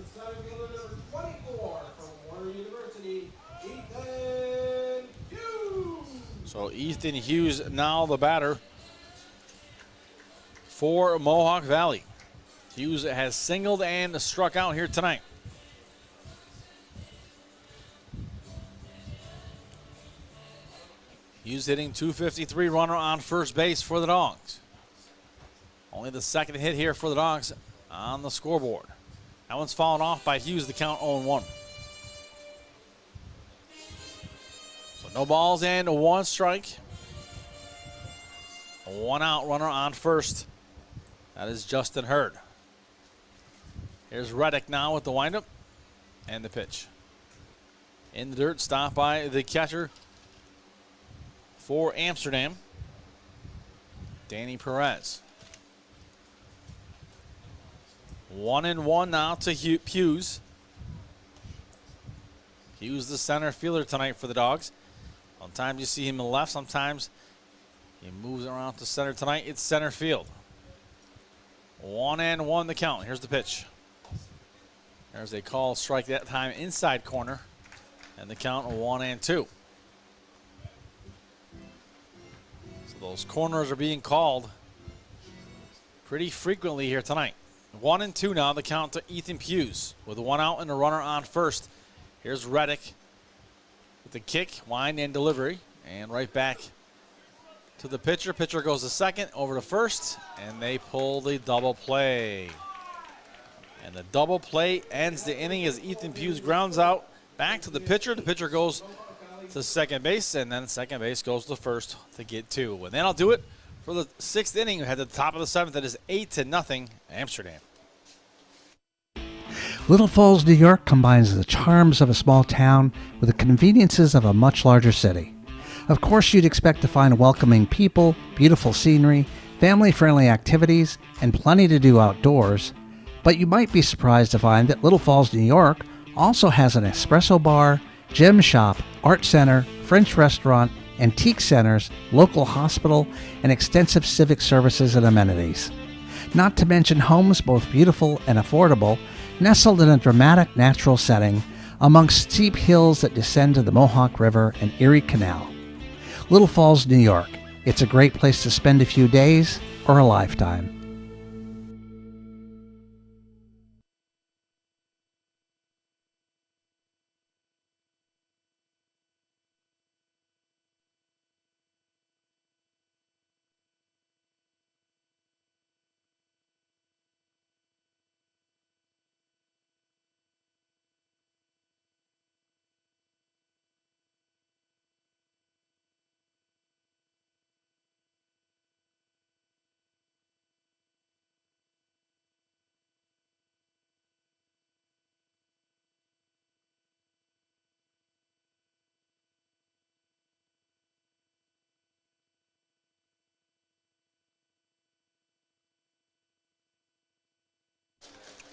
So Ethan Hughes now the batter for Mohawk Valley. Hughes has singled and struck out here tonight. Hughes hitting .253, runner on first base for the Dawgs. Only the second hit here for the Dawgs on the scoreboard. That one's fouled off by Hughes, the count 0-1. So no balls and 1 strike. 1 out, runner on first. That is Justin Hurd. Here's Reddick now with the windup and the pitch. In the dirt, stopped by the catcher for Amsterdam, Danny Perez. 1-1 now to Hughes. Hughes the center fielder tonight for the Dawgs. Sometimes you see him in the left, sometimes he moves around to center. Tonight it's center field. 1-1 the count. Here's the pitch. There's a call strike that time inside corner, and the count 1-2. So those corners are being called pretty frequently here tonight. 1-2 now, the count to Ethan Hughes with 1 out and a runner on first. Here's Reddick with the kick, wind, and delivery, and right back to the pitcher. Pitcher goes to second, over to first, and they pull the double play. And the double play ends the inning as Ethan Hughes grounds out back to the pitcher. The pitcher goes to second base, and then second base goes to first to get 2. And then I'll do it for the 6th inning. We had the top of the 7th. That is 8-0 Amsterdam. Little Falls, New York combines the charms of a small town with the conveniences of a much larger city. Of course, you'd expect to find welcoming people, beautiful scenery, family-friendly activities, and plenty to do outdoors. But you might be surprised to find that Little Falls, New York also has an espresso bar, gem shop, art center, French restaurant, antique centers, local hospital, and extensive civic services and amenities. Not to mention homes both beautiful and affordable, nestled in a dramatic natural setting amongst steep hills that descend to the Mohawk River and Erie Canal. Little Falls, New York. It's a great place to spend a few days or a lifetime.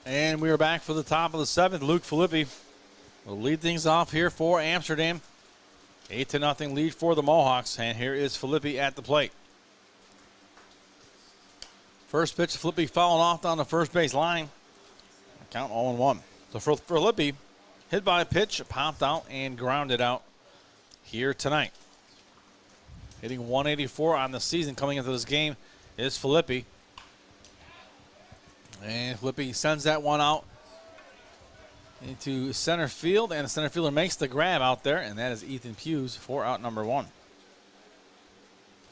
And we are back for the top of the 7th. Luke Filippi will lead things off here for Amsterdam. 8-0 lead for the Mohawks. And here is Filippi at the plate. First pitch, Filippi fouling off down the first base line. Count 0-1. So for Filippi, hit by a pitch, popped out and grounded out here tonight. Hitting 184 on the season coming into this game is Filippi. And Filippi sends that one out into center field, and the center fielder makes the grab out there, and that is Ethan Hughes for out number 1.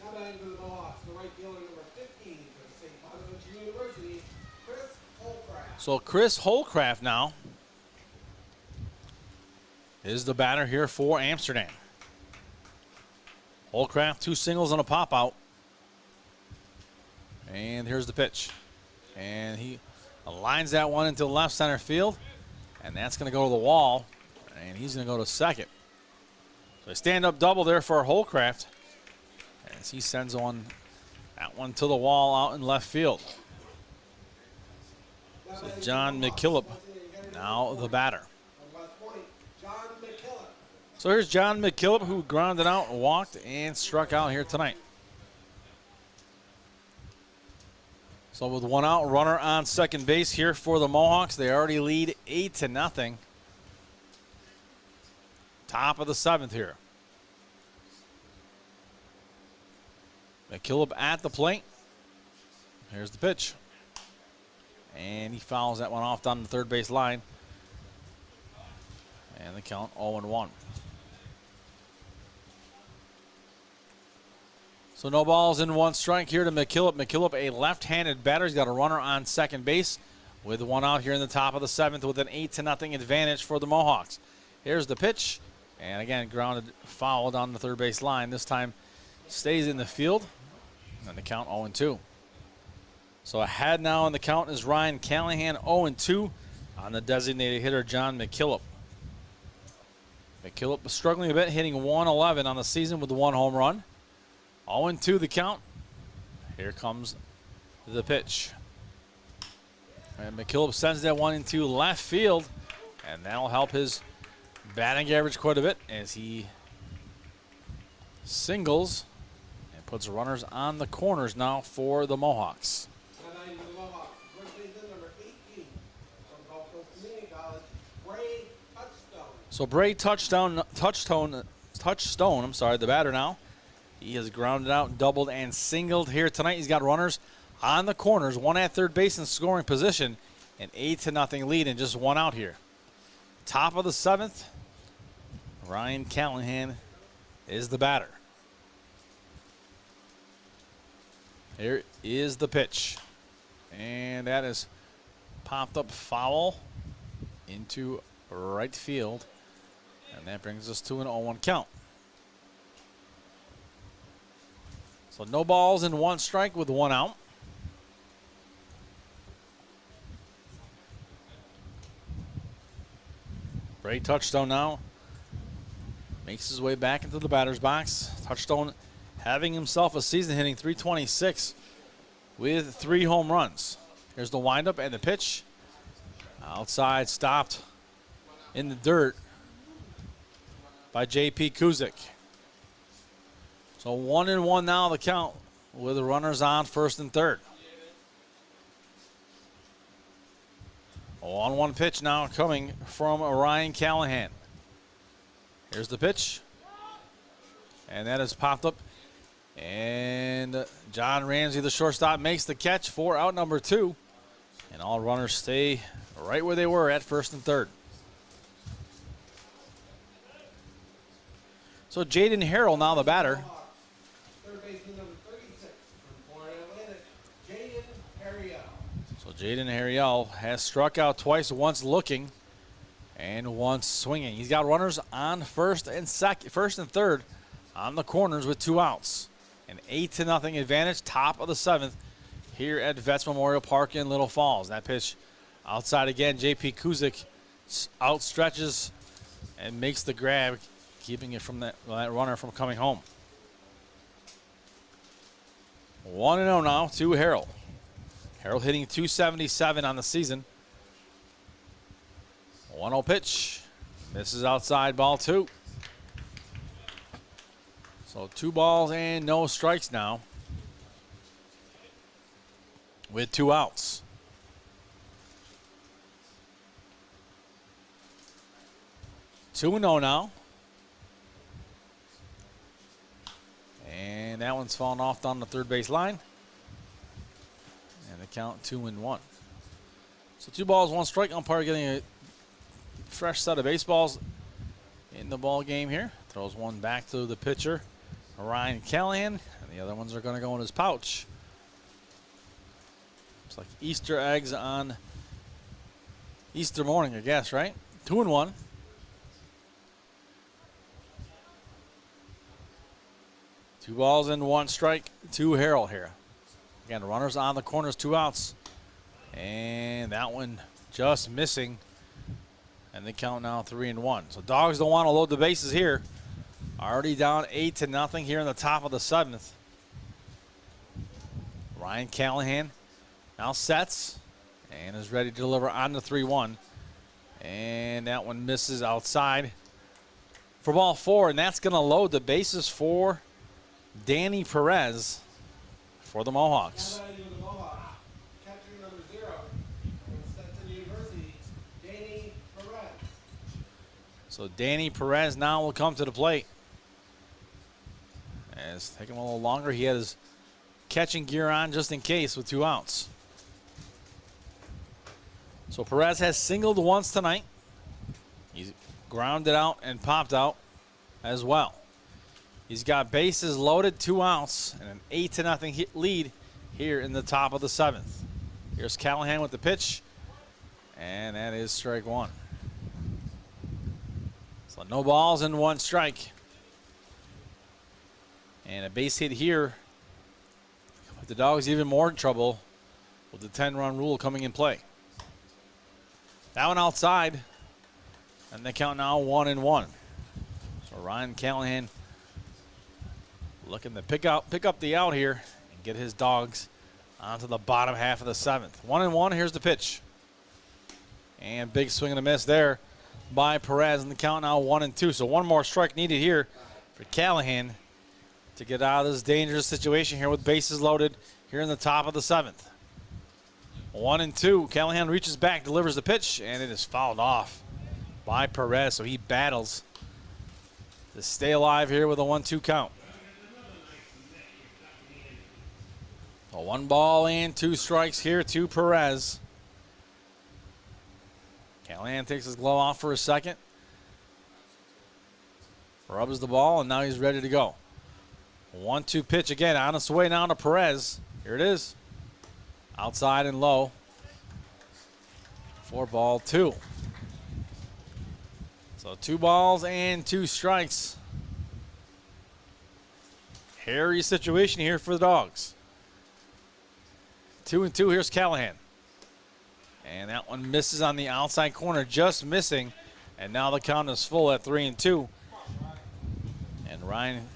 Now batting for the Mohawks, the right fielder number 15 for the St. Bonaventure University, Chris Holcraft. So Chris Holcraft now is the batter here for Amsterdam. Holcraft, 2 singles and a pop out. And here's the pitch. And he lines that one into left center field. And that's going to go to the wall. And he's going to go to second. So a stand-up double there for Holcraft as he sends that one to the wall out in left field. So John McKillop now the batter. John McKillop. So here's John McKillop, who grounded out, walked, and struck out here tonight. So with one out, runner on second base here for the Mohawks. They already lead 8-0. Top of the 7th here. McKillop at the plate. Here's the pitch. And he fouls that one off down the third base line. And the count 0-1. So no balls in one strike here to McKillop. McKillop, a left-handed batter. He's got a runner on second base with one out here in the top of the 7th with an 8-0 advantage for the Mohawks. Here's the pitch. And again, grounded foul down the third base line. This time stays in the field. And the count 0-2. So ahead now in the count is Ryan Callahan, 0-2 on the designated hitter, John McKillop. McKillop struggling a bit, hitting 111 on the season with the 1 home run. 0-2 the count. Here comes the pitch. And McKillop sends that one into left field, and that'll help his batting average quite a bit as he singles and puts runners on the corners now for the Mohawks. So Bray Touchstone, the batter now. He has grounded out, doubled, and singled here tonight. He's got runners on the corners, one at third base in scoring position, an 8-0 lead and just one out here. Top of the 7th, Ryan Callahan is the batter. Here is the pitch. And that is popped up foul into right field. And that brings us to an 0-1 count. So no balls in one strike with one out. Bray Touchstone now makes his way back into the batter's box. Touchstone having himself a season hitting .326 with 3 home runs. Here's the windup and the pitch. Outside, stopped in the dirt by J.P. Kuzik. So 1-1 now the count with the runners on first and third. 1-1 pitch now coming from Ryan Callahan. Here's the pitch. And that is popped up. And John Ramsey, the shortstop, makes the catch for out number 2. And all runners stay right where they were at first and third. So Jaden Harrell now the batter. Third baseman number 36 from Florida Atlantic, Jaden Harrell. So Jaden Harrell has struck out twice, once looking and once swinging. He's got runners on first and third on the corners with 2 outs. An 8-0 advantage, top of the 7th here at Vets Memorial Park in Little Falls. That pitch outside again. J.P. Kuzik outstretches and makes the grab, keeping it from that runner from coming home. 1-0 now to Harrell. Harrell hitting .277 on the season. 1-0 pitch. Misses outside, ball 2. So 2 balls and no strikes now with 2 outs. (2-0) now. And that one's fallen off down the third base line. And the count 2-1. So 2 balls, 1 strike. Umpire getting a fresh set of baseballs in the ball game here. Throws one back to the pitcher, Ryan Callahan, and the other ones are going to go in his pouch. It's like Easter eggs on Easter morning, I guess, right? 2-1. Two balls and 1 strike to Harrell here. Again, runners on the corners, 2 outs. And that one just missing. And they count now 3-1. So Dawgs don't want to load the bases here. Already down 8-0 here in the top of the 7th. Ryan Callahan now sets and is ready to deliver on the 3-1. And that one misses outside. for ball 4, and that's going to load the bases for Danny Perez for the Mohawks. Catcher number 0, Stetson University, Danny Perez. So Danny Perez now will come to the plate. And it's taking him a little longer. He had his catching gear on just in case with 2 outs. So Perez has singled once tonight. He's grounded out and popped out as well. He's got bases loaded, 2 outs, and an 8-0 lead here in the top of the 7th. Here's Callahan with the pitch, and that is strike 1. So no balls and 1 strike. And a base hit here. But the Dogs even more in trouble with the 10-run rule coming in play. That one outside, and they count now 1-1. So Ryan Callahan looking to pick up the out here and get his Dogs onto the bottom half of the 7th. 1-1, here's the pitch. And big swing and a miss there by Perez, and the count now 1-2. So 1 more strike needed here for Callahan to get out of this dangerous situation here with bases loaded here in the top of the 7th. 1-2, Callahan reaches back, delivers the pitch, and it is fouled off by Perez, so he battles to stay alive here with a 1-2 count. So 1 ball and 2 strikes here to Perez. Callahan takes his glove off for a second. Rubs the ball, and now he's ready to go. 1-2 pitch again on its way now to Perez. Here it is. Outside and low. 4-2. So 2 balls and 2 strikes. Hairy situation here for the Dogs. 2-2, here's Callahan. And that one misses on the outside corner, just missing. And now the count is full at 3-2. And Ryan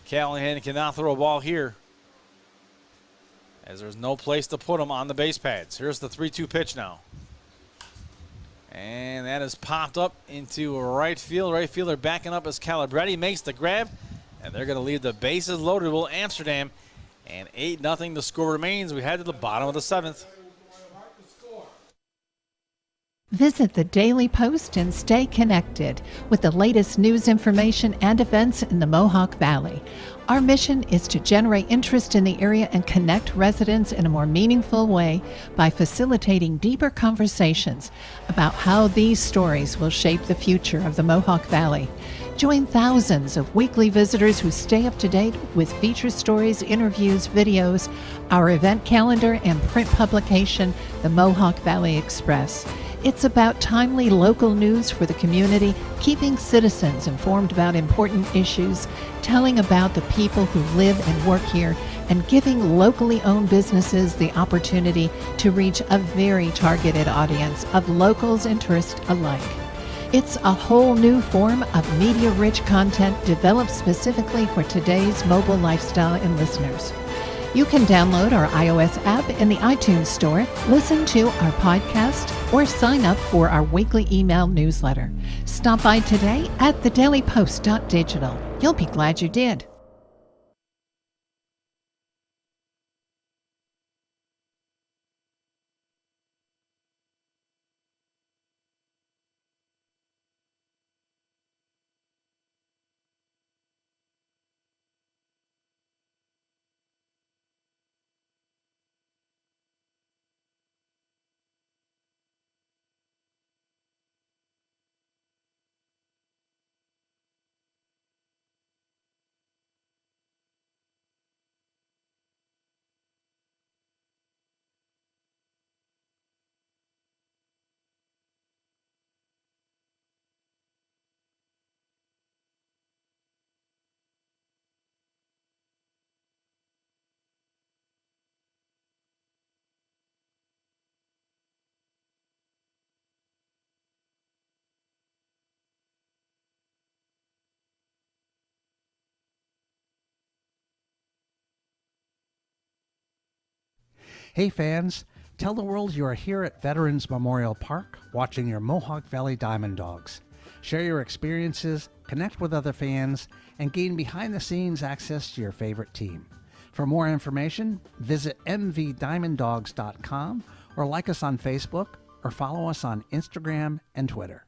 Callahan cannot throw a ball here, as there's no place to put him on the base pads. Here's the 3-2 pitch now. And that is popped up into right field. Right fielder backing up as Calabretti makes the grab. And they're going to leave the bases loaded. Will Amsterdam. And 8-0 the score remains. We head to the bottom of the 7th. Visit the Daily Post and stay connected with the latest news, information, and events in the Mohawk Valley. Our mission is to generate interest in the area and connect residents in a more meaningful way by facilitating deeper conversations about how these stories will shape the future of the Mohawk Valley. Join thousands of weekly visitors who stay up to date with feature stories, interviews, videos, our event calendar, and print publication, the Mohawk Valley Express. It's about timely local news for the community, keeping citizens informed about important issues, telling about the people who live and work here, and giving locally owned businesses the opportunity to reach a very targeted audience of locals and tourists alike. It's a whole new form of media-rich content developed specifically for today's mobile lifestyle and listeners. You can download our iOS app in the iTunes Store, listen to our podcast, or sign up for our weekly email newsletter. Stop by today at thedailypost.digital. You'll be glad you did. Hey fans, tell the world you are here at Veterans Memorial Park watching your Mohawk Valley DiamondDawgs. Share your experiences, connect with other fans, and gain behind-the-scenes access to your favorite team. For more information, visit mvdiamonddogs.com or like us on Facebook or follow us on Instagram and Twitter.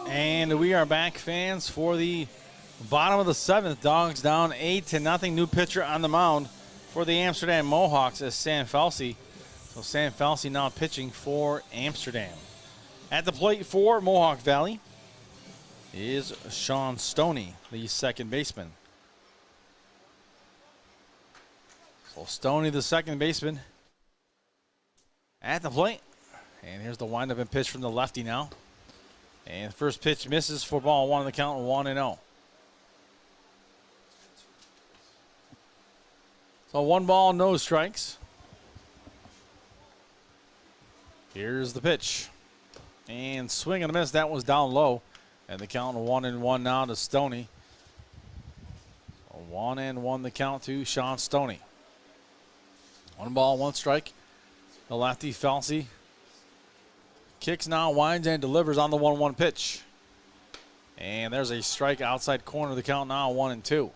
And we are back, fans, for the bottom of the 7th. Dawgs down 8-0. New pitcher on the mound for the Amsterdam Mohawks is Sam Falsey. So Sam Falsey now pitching for Amsterdam. At the plate for Mohawk Valley is Sean Stoney, the second baseman. So Stoney, the second baseman, at the plate. And here's the windup and pitch from the lefty now. And first pitch misses for ball one on the count, 1-0. So 1 ball, no strikes. Here's the pitch. And swing and a miss. That was down low. And the count 1-1 now to Stoney. So 1-1 the count to Sean Stoney. 1 ball, 1 strike. The lefty Falsey kicks now, winds, and delivers on the 1-1 pitch. And there's a strike outside corner of the count now, 1-2.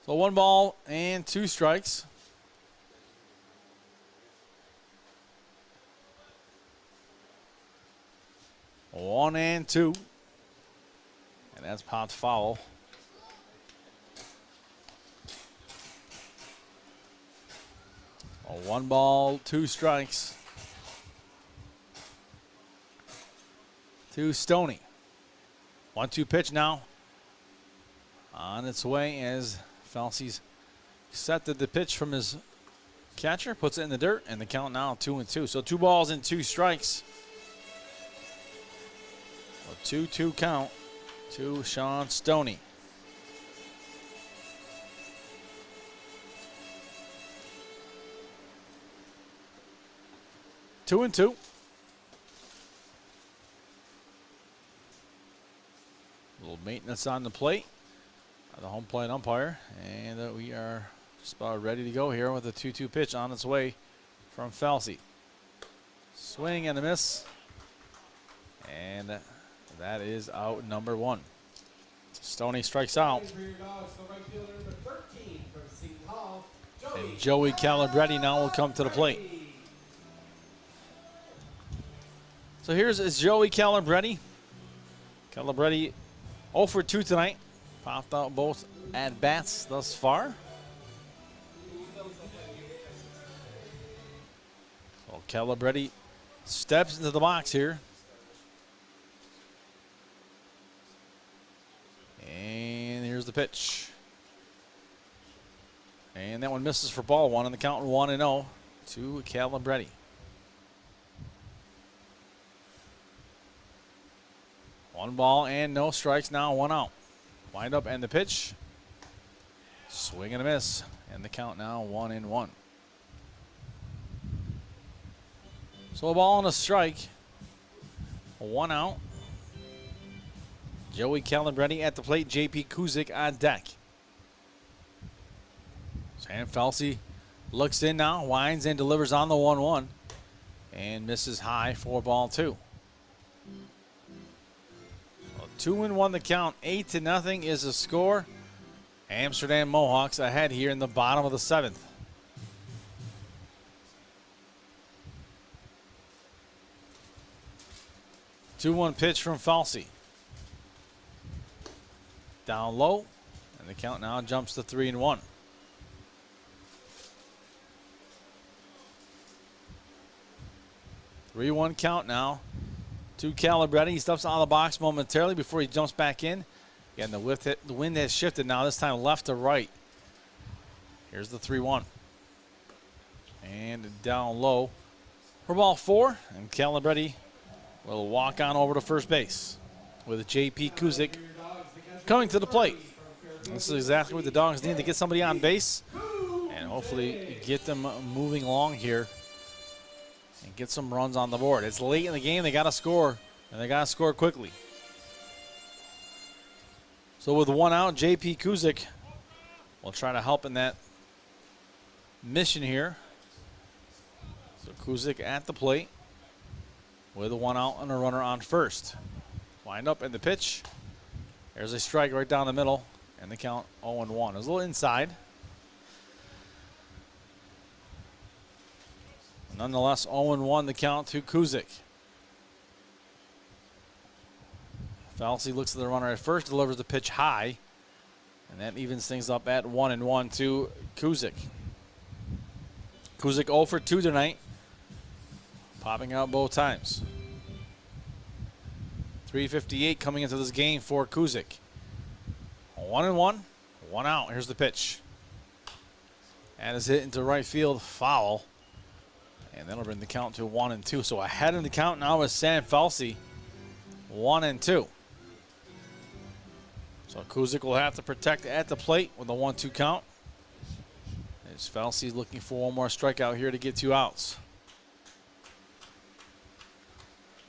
So 1 ball and 2 strikes. One and 2. And that's popped foul. A 1 ball, 2 strikes to Stoney. 1-2 pitch now. On its way as Falsey's accepted the pitch from his catcher, puts it in the dirt, and the count now 2-2. So 2 balls and 2 strikes. A 2-2 count to Sean Stoney. Two and 2. A little maintenance on the plate. The home plate umpire. And we are just about ready to go here with a 2-2 pitch on its way from Falsey. Swing and a miss. And that is out number 1. Stoney strikes out. And Joey Calabretti now will come to the plate. So here's Joey Calabretti. Calabretti 0 for 2 tonight. Popped out both at bats thus far. So Calabretti steps into the box here. And here's the pitch. And that one misses for ball 1 on the count, 1-0 to Calabretti. 1 ball and no strikes now, 1 out. Wind up and the pitch. Swing and a miss. And the count now 1-1. So a ball and a strike. 1 out. Joey Calabretti at the plate. JP Kuzik on deck. Sam Falsey looks in now, winds and delivers on the 1-1. And misses high for ball 2. 2-1 the count, 8-0 is the score. Amsterdam Mohawks ahead here in the bottom of the 7th. Two-one pitch from Falsey. Down low, and the count now jumps to 3-1. Three-one count now to Calabretti. He steps out of the box momentarily before he jumps back in. Again, the wind has shifted now, this time left to right. Here's the 3-1. And down low for ball 4. And Calabretti will walk on over to first base with J.P. Kuzik coming to the plate. This is exactly what the Dogs need to get somebody on base and hopefully get them moving along here and get some runs on the board. It's late in the game. They got to score, and they got to score quickly. So with one out, J.P. Kuzik will try to help in that mission here. So Kuzik at the plate with a one out and a runner on first. Wind up in the pitch. There's a strike right down the middle, and the count 0-1. It was a little inside. Nonetheless, 0-1 the count to Kuzik. Falsey looks at the runner at first, delivers the pitch high, and that evens things up at 1-1 to Kuzik. Kuzik 0 for 2 tonight, popping out both times. 3:58 coming into this game for Kuzik. 1-1, one out. Here's the pitch. And is hit into right field, foul. And that'll bring the count to 1-2. So ahead in the count now is Sam Falsey, 1-2. So Kuzik will have to protect at the plate with a 1-2 count. As Falsey's looking for one more strikeout here to get 2 outs.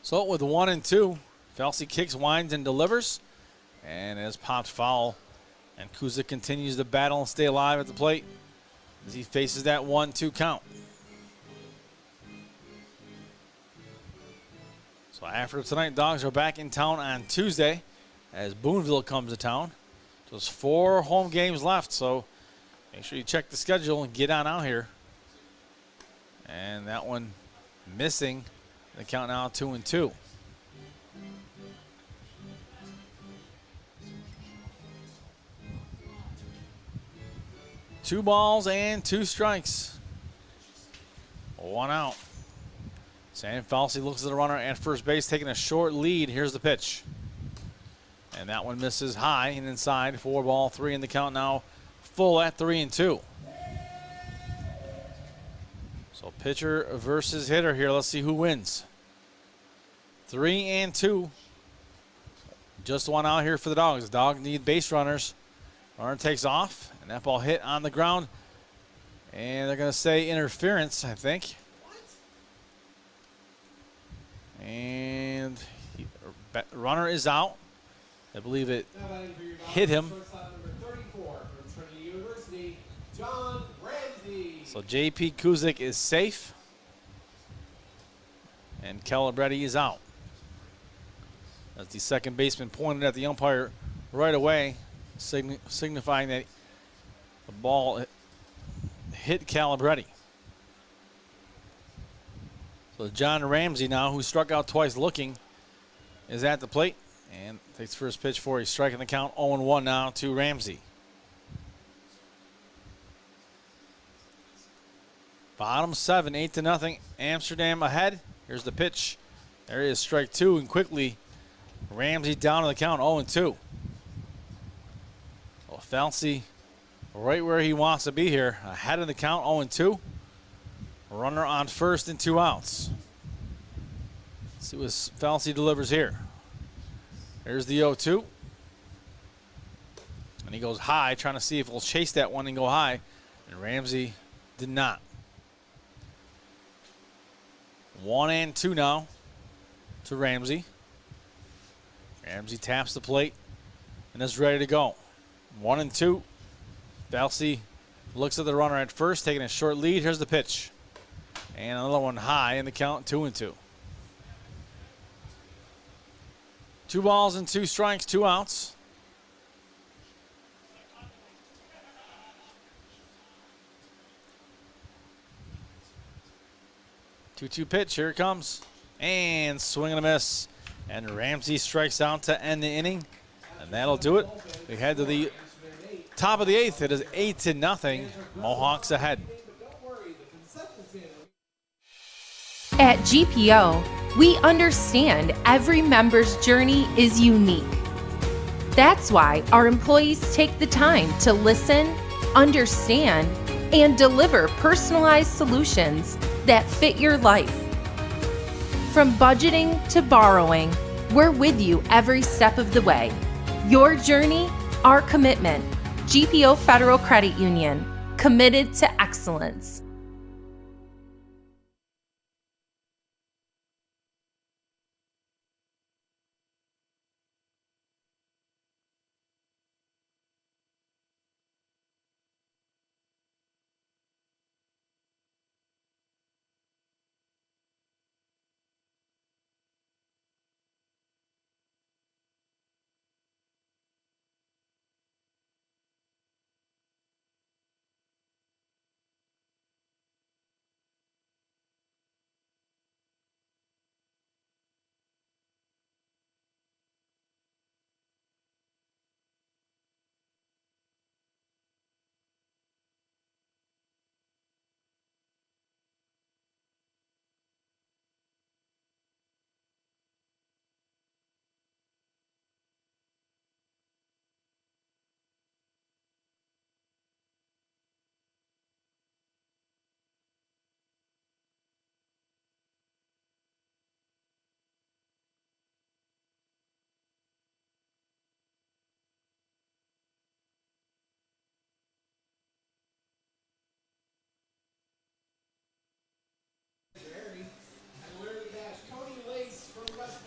So with 1-2, Falsey kicks, winds, and delivers. And has popped foul. And Kuzik continues to battle and stay alive at the plate as he faces that 1-2 count. So after tonight, Dogs are back in town on Tuesday as Boonville comes to town. There's 4 home games left, so make sure you check the schedule and get on out here. And that one missing. The count now 2-2. Two balls and 2 strikes. 1 out. Sam Falsey looks at the runner at first base, taking a short lead. Here's the pitch. And that one misses high and inside. 4-3 in the count now. Full at 3-2. So pitcher versus hitter here. Let's see who wins. 3-2. Just 1 out here for the Dogs. The Dogs need base runners. Runner takes off, and that ball hit on the ground. And they're going to say interference, I think. And runner is out. I believe it hit him. So J.P. Kuzik is safe. And Calabretti is out. As the second baseman pointed at the umpire right away, signifying that the ball hit Calabretti. So John Ramsey now, who struck out twice looking, is at the plate and takes first pitch for a strike in the count. 0-1 now to Ramsey. Bottom 7, 8-0. Amsterdam ahead. Here's the pitch. There is strike 2, and quickly Ramsey down to the count. 0-2. Well, Falsey right where he wants to be here. Ahead of the count. 0-2. Runner on first and 2 outs. Let's see what Falsey delivers here. There's the 0-2. And he goes high, trying to see if he'll chase that one and go high. And Ramsey did not. 1-2 now to Ramsey. Ramsey taps the plate and is ready to go. 1-2. Falsey looks at the runner at first, taking a short lead. Here's the pitch. And another one high in the count, 2-2. 2 balls and 2 strikes, 2 outs. Two-two pitch, here it comes. And swing and a miss. And Ramsey strikes out to end the inning. And that'll do it. We head to the top of the 8th. It is 8-0. Mohawks ahead. At GPO, we understand every member's journey is unique. That's why our employees take the time to listen, understand, and deliver personalized solutions that fit your life. From budgeting to borrowing, we're with you every step of the way. Your journey, our commitment. GPO Federal Credit Union, committed to excellence.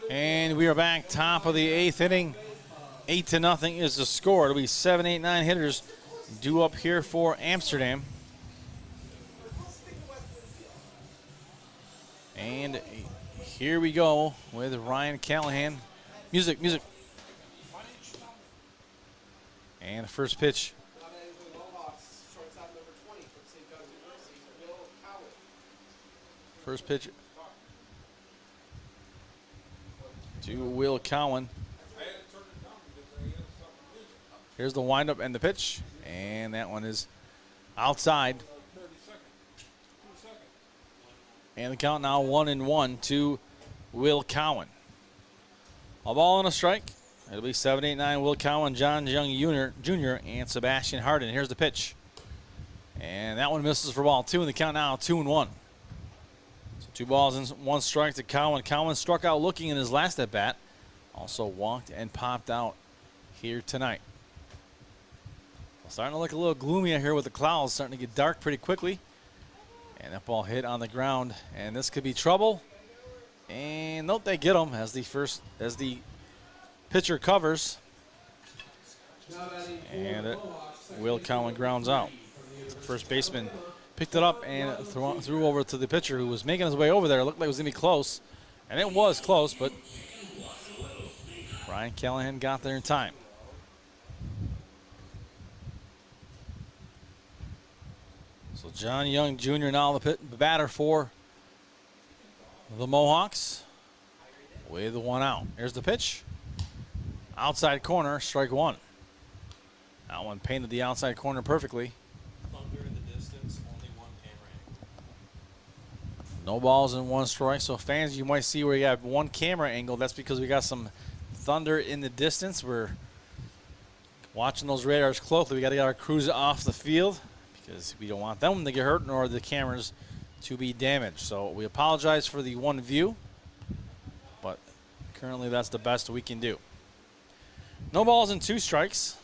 And we are back, top of the 8th inning. 8-0 is the score. It'll be 7, 8, 9 hitters due up here for Amsterdam. And here we go with Ryan Callahan. Music. And the first pitch. First pitch to Will Cowan. Here's the windup and the pitch. And that one is outside. And the count now 1-1 to Will Cowan. A ball and a strike. It'll be 7, 8, 9. Will Cowan, John Young Jr., and Sebastian Harden. Here's the pitch. And that one misses for ball 2, and the count now 2-1. So 2 balls and 1 strike to Cowan. Cowan struck out looking in his last at bat. Also walked and popped out here tonight. Starting to look a little gloomy out here with the clouds. Starting to get dark pretty quickly. And that ball hit on the ground, and this could be trouble. And nope, they get him as the pitcher covers. And Will Cowan grounds out. First baseman picked it up and threw over to the pitcher who was making his way over there. It looked like it was going to be close, and it was close, but Ryan Callahan got there in time. So John Young Jr. now the batter for the Mohawks with the 1 out. Here's the pitch. Outside corner, strike 1. That one painted the outside corner perfectly. Thunder in the distance, only 1 camera angle. No balls and 1 strike. So fans, you might see where you have 1 camera angle. That's because we got some thunder in the distance. We're watching those radars closely. We got to get our crews off the field because we don't want them to get hurt nor the cameras to be damaged. So we apologize for the 1 view, but currently that's the best we can do. No balls and 2 strikes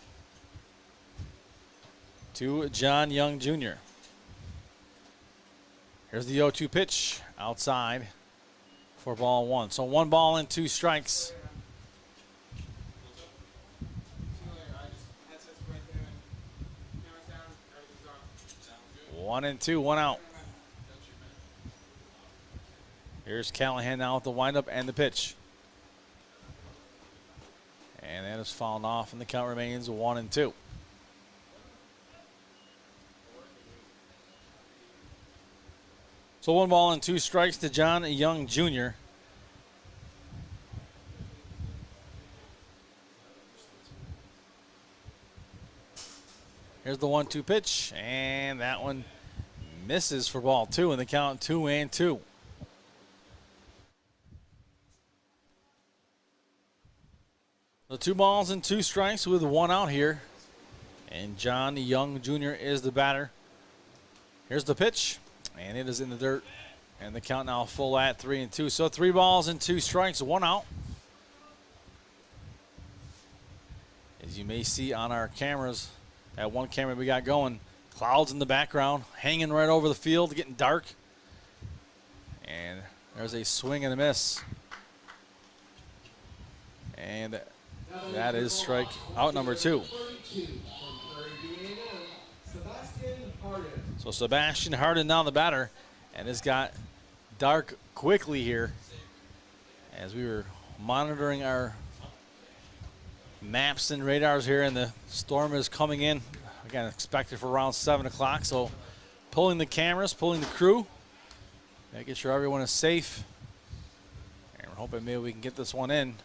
to John Young Jr. Here's the 0-2 pitch outside for ball 1. So 1 ball and 2 strikes. 1-2, 1 out. Here's Callahan now with the windup and the pitch. And that is fouled off, and the count remains 1-2. So 1 ball and 2 strikes to John Young Jr. Here's the 1-2 pitch, and that one misses for ball 2, and the count 2-2. The 2 balls and 2 strikes with 1 out here. And John Young Jr. is the batter Here's the pitch, and it is in the dirt. And the count now full at 3-2. So 3 balls and 2 strikes, 1 out. As you may see on our cameras, that one camera we got going, clouds in the background, hanging right over the field, getting dark. And there's a swing and a miss. And that is strike out number 2. So Sebastian Harden now the batter, and it's got dark quickly here as we were monitoring our maps and radars here, and the storm is coming in. Again, expected for around 7 o'clock. So pulling the cameras, pulling the crew, making sure everyone is safe. And we're hoping maybe we can get this one in.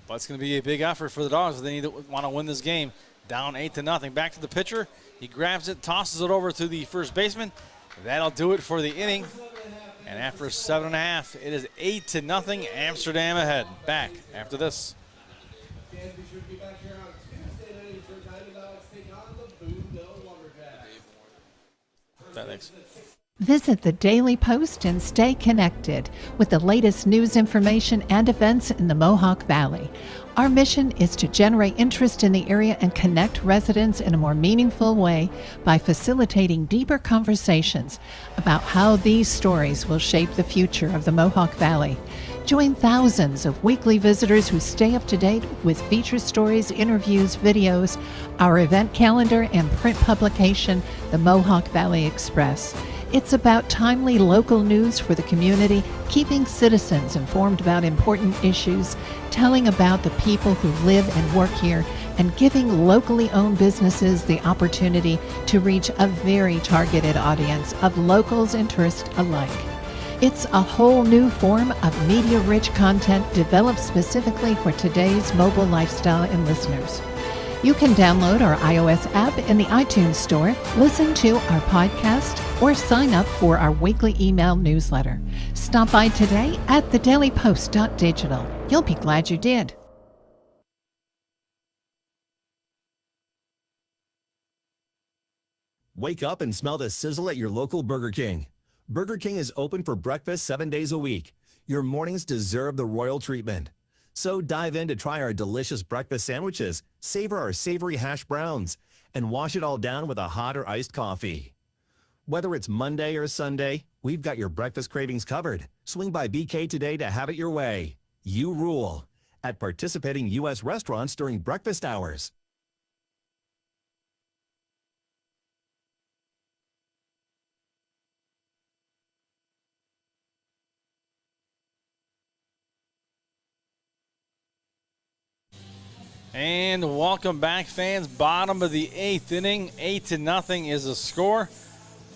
But it's going to be a big effort for the Dogs. They want to win this game. Down 8-0. Back to the pitcher. He grabs it, tosses it over to the first baseman. That'll do it for the inning. And after 7.5, it is 8-0. Amsterdam ahead. Back after this. Fans, be sure to be back here on Tuesday night as your DiamondDawgs take on the Boonville Lumberjacks. Thanks. Visit the Daily Post and stay connected with the latest news, information, and events in the Mohawk Valley. Our mission is to generate interest in the area and connect residents in a more meaningful way by facilitating deeper conversations about how these stories will shape the future of the Mohawk Valley. Join thousands of weekly visitors who stay up to date with feature stories, interviews, videos, our event calendar, and print publication, the Mohawk Valley Express. It's about timely local news for the community, keeping citizens informed about important issues, telling about the people who live and work here, and giving locally owned businesses the opportunity to reach a very targeted audience of locals and tourists alike. It's a whole new form of media-rich content developed specifically for today's mobile lifestyle and listeners. You can download our iOS app in the iTunes Store, listen to our podcast, or sign up for our weekly email newsletter. Stop by today at thedailypost.digital. You'll be glad you did. Wake up and smell the sizzle at your local Burger King. Burger King is open for breakfast 7 days a week. Your mornings deserve the royal treatment. So dive in to try our delicious breakfast sandwiches, savor our savory hash browns, and wash it all down with a hot or iced coffee. Whether it's Monday or Sunday, we've got your breakfast cravings covered. Swing by BK today to have it your way. You rule at participating U.S. restaurants during breakfast hours. And welcome back, fans. Bottom of the 8th inning. 8-0 is the score.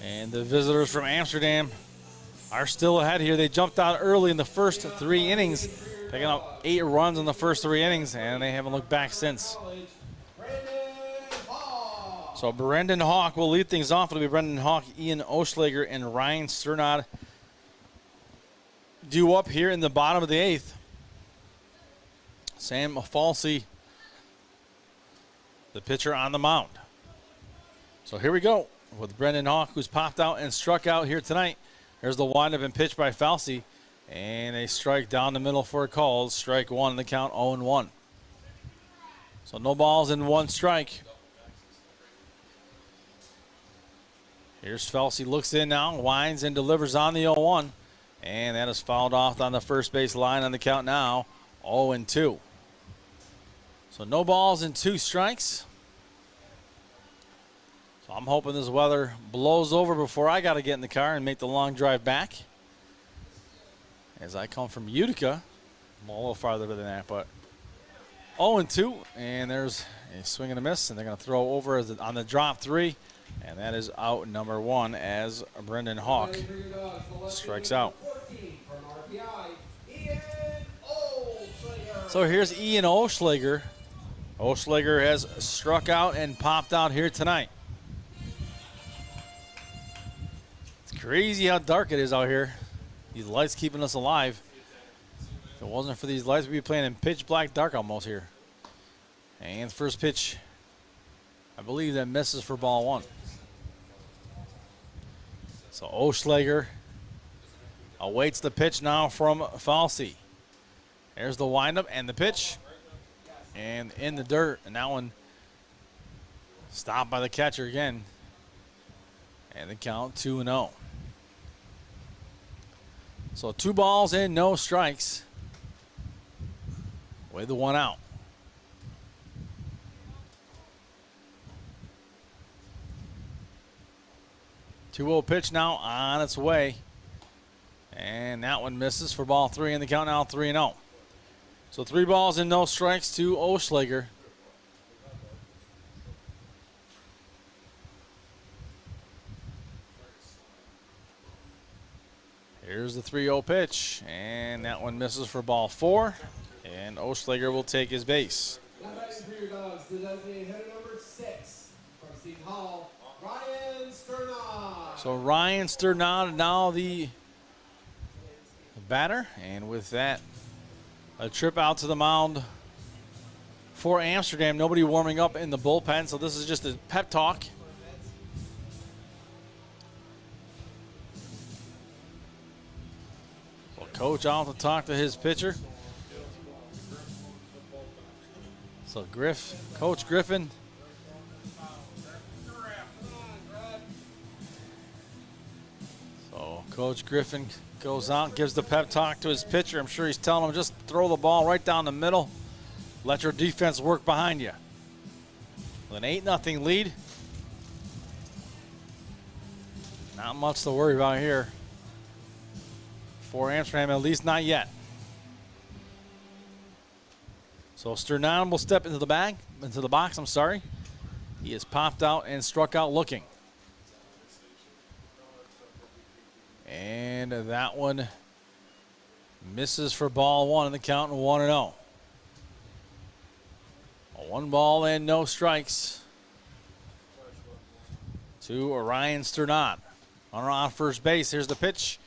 And the visitors from Amsterdam are still ahead here. They jumped out early in the first 3 innings, picking up 8 runs in the first 3 innings, and they haven't looked back since. So Brendan Hawk will lead things off. It'll be Brendan Hawk, Ian Oschlager, and Ryan Sternod due up here in the bottom of the 8th. Sam Falsey, the pitcher, on the mound. So here we go with Brendan Hawk, who's popped out and struck out here tonight. There's the windup and pitch by Falsey, and a strike down the middle for a call. Strike 1 in the count, 0-1. So no balls and 1 strike. Here's Falsey, looks in now, winds and delivers on the 0-1, and that is fouled off on the first base line on the count now, 0-2. So no balls and 2 strikes. So I'm hoping this weather blows over before I got to get in the car and make the long drive back. As I come from Utica, I'm a little farther than that, but 0-2, and there's a swing and a miss, and they're going to throw over on the drop 3, and that is out number 1 as Brendan Hawk strikes out. So here's Ian Oschlager. Oschlager has struck out and popped out here tonight. It's crazy how dark it is out here. These lights keeping us alive. If it wasn't for these lights, we'd be playing in pitch black dark almost here. And first pitch, I believe that misses for ball 1. So Oschlager awaits the pitch now from Falsey. There's the windup and the pitch. And in the dirt. And that one stopped by the catcher again. And the count 2-0. So 2 balls and no strikes. With the 1 out. 2-0 pitch now on its way. And that one misses for ball 3, and the count now 3-0. So 3 balls and no strikes to Oschlager. Here's the 3-0 pitch, and that one misses for ball 4. And Oschlager will take his base. Now batting for your Dogs, the designated hitter number 6 from Seton Hall, Ryan Sternad. So Ryan Sternad now the batter, and with that, a trip out to the mound for Amsterdam. Nobody warming up in the bullpen, so this is just a pep talk. Well, coach out to talk to his pitcher. So Coach Griffin. So Coach Griffin goes out, gives the pep talk to his pitcher. I'm sure he's telling him just throw the ball right down the middle. Let your defense work behind you. With an 8-0 lead. Not much to worry about here for Amsterdam, at least not yet. So Sternad will step into the box. He has popped out and struck out looking. And that one misses for ball 1 in the count, 1-0. 1 ball and no strikes to Ryan Sternad. Runner on first base. Here's the pitch.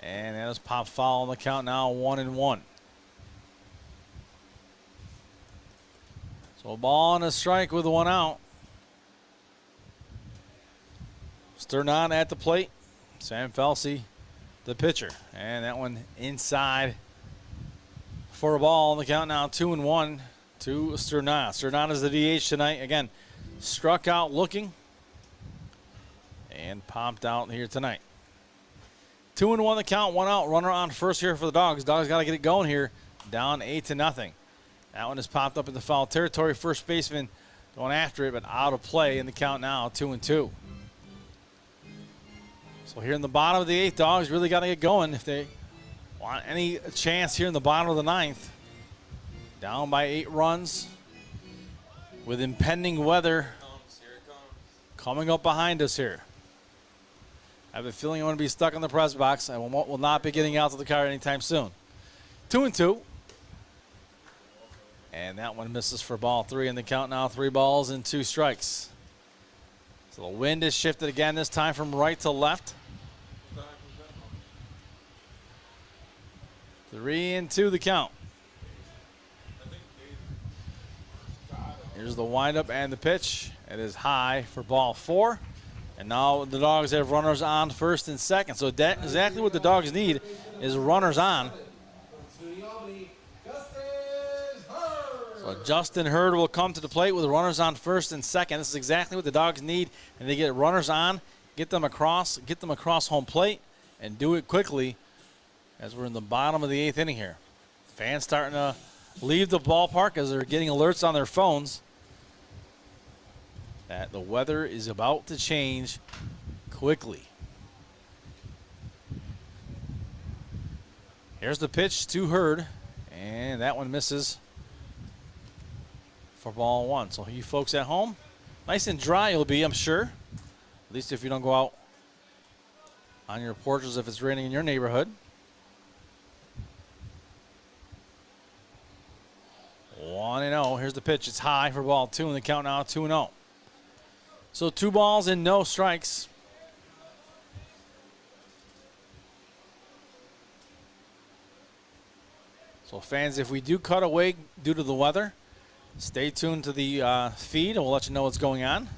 And that is popped foul on the count now, 1-1. So a ball and a strike with 1 out. Sternad at the plate. Sam Falsey, the pitcher. And that one inside for a ball on the count now, 2-1 to Sternad. Sternad is the DH tonight. Again, struck out looking and popped out here tonight. 2-1 the count, 1 out. Runner on first here for the Dogs. Dogs got to get it going here. Down 8-0. That one has popped up in the foul territory. First baseman going after it, but out of play in the count now, 2-2. So here in the bottom of the 8th, Dogs really got to get going if they want any chance here in the bottom of the 9th. Down by 8 runs with impending weather coming up behind us here. I have a feeling I'm going to be stuck in the press box. I will not be getting out to the car anytime soon. 2-2. And that one misses for ball 3 in the count now, 3 balls and 2 strikes. So the wind is shifted again, this time from right to left. 3-2 the count. Here's the windup and the pitch. It is high for ball 4. And now the Dogs have runners on first and second. So that exactly what the Dogs need is runners on. So Justin Hurd will come to the plate with runners on first and second. This is exactly what the Dogs need. And they get runners on, get them across home plate, and do it quickly as we're in the bottom of the 8th inning here. Fans starting to leave the ballpark as they're getting alerts on their phones that the weather is about to change quickly. Here's the pitch to Hurd, and that one misses for ball 1. So you folks at home, nice and dry it'll be, I'm sure. At least if you don't go out on your porches if it's raining in your neighborhood. 1-0. Here's the pitch. It's high for ball 2 in the count now, 2-0. So 2 balls and no strikes. So fans, if we do cut away due to the weather, stay tuned to the feed and we'll let you know what's going on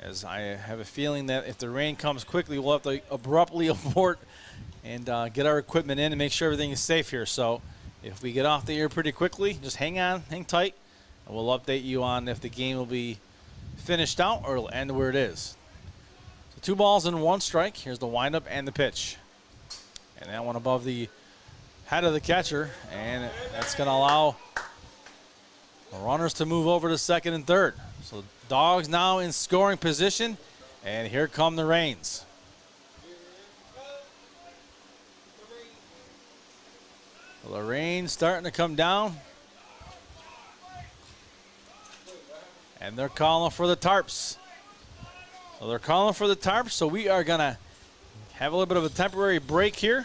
as I have a feeling that if the rain comes quickly, we'll have to abruptly abort and get our equipment in and make sure everything is safe here. So if we get off the air pretty quickly, just hang on, hang tight, and we'll update you on if the game will be finished out or it'll end where it is. So 2 balls and 1 strike. Here's the windup and the pitch. And that one above the head of the catcher, and that's going to allow the runners to move over to second and third. So Dawgs now in scoring position, and here come the rains. Well, the rain's starting to come down. And they're calling for the tarps. So they're calling for the tarps, so we are going to have a little bit of a temporary break here.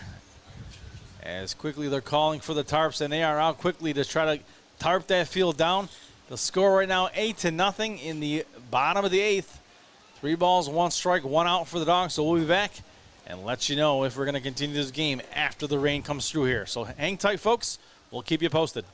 As quickly they're calling for the tarps, and they are out quickly to try to tarp that field down. The score right now 8-0 in the bottom of the 8th. 3 balls, 1 strike, 1 out for the Dawgs. So we'll be back and let you know if we're going to continue this game after the rain comes through here. So hang tight, folks. We'll keep you posted.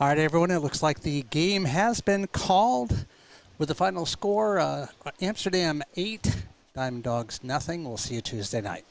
All right, everyone, it looks like the game has been called with the final score, Amsterdam 8, DiamondDawgs nothing. We'll see you Tuesday night.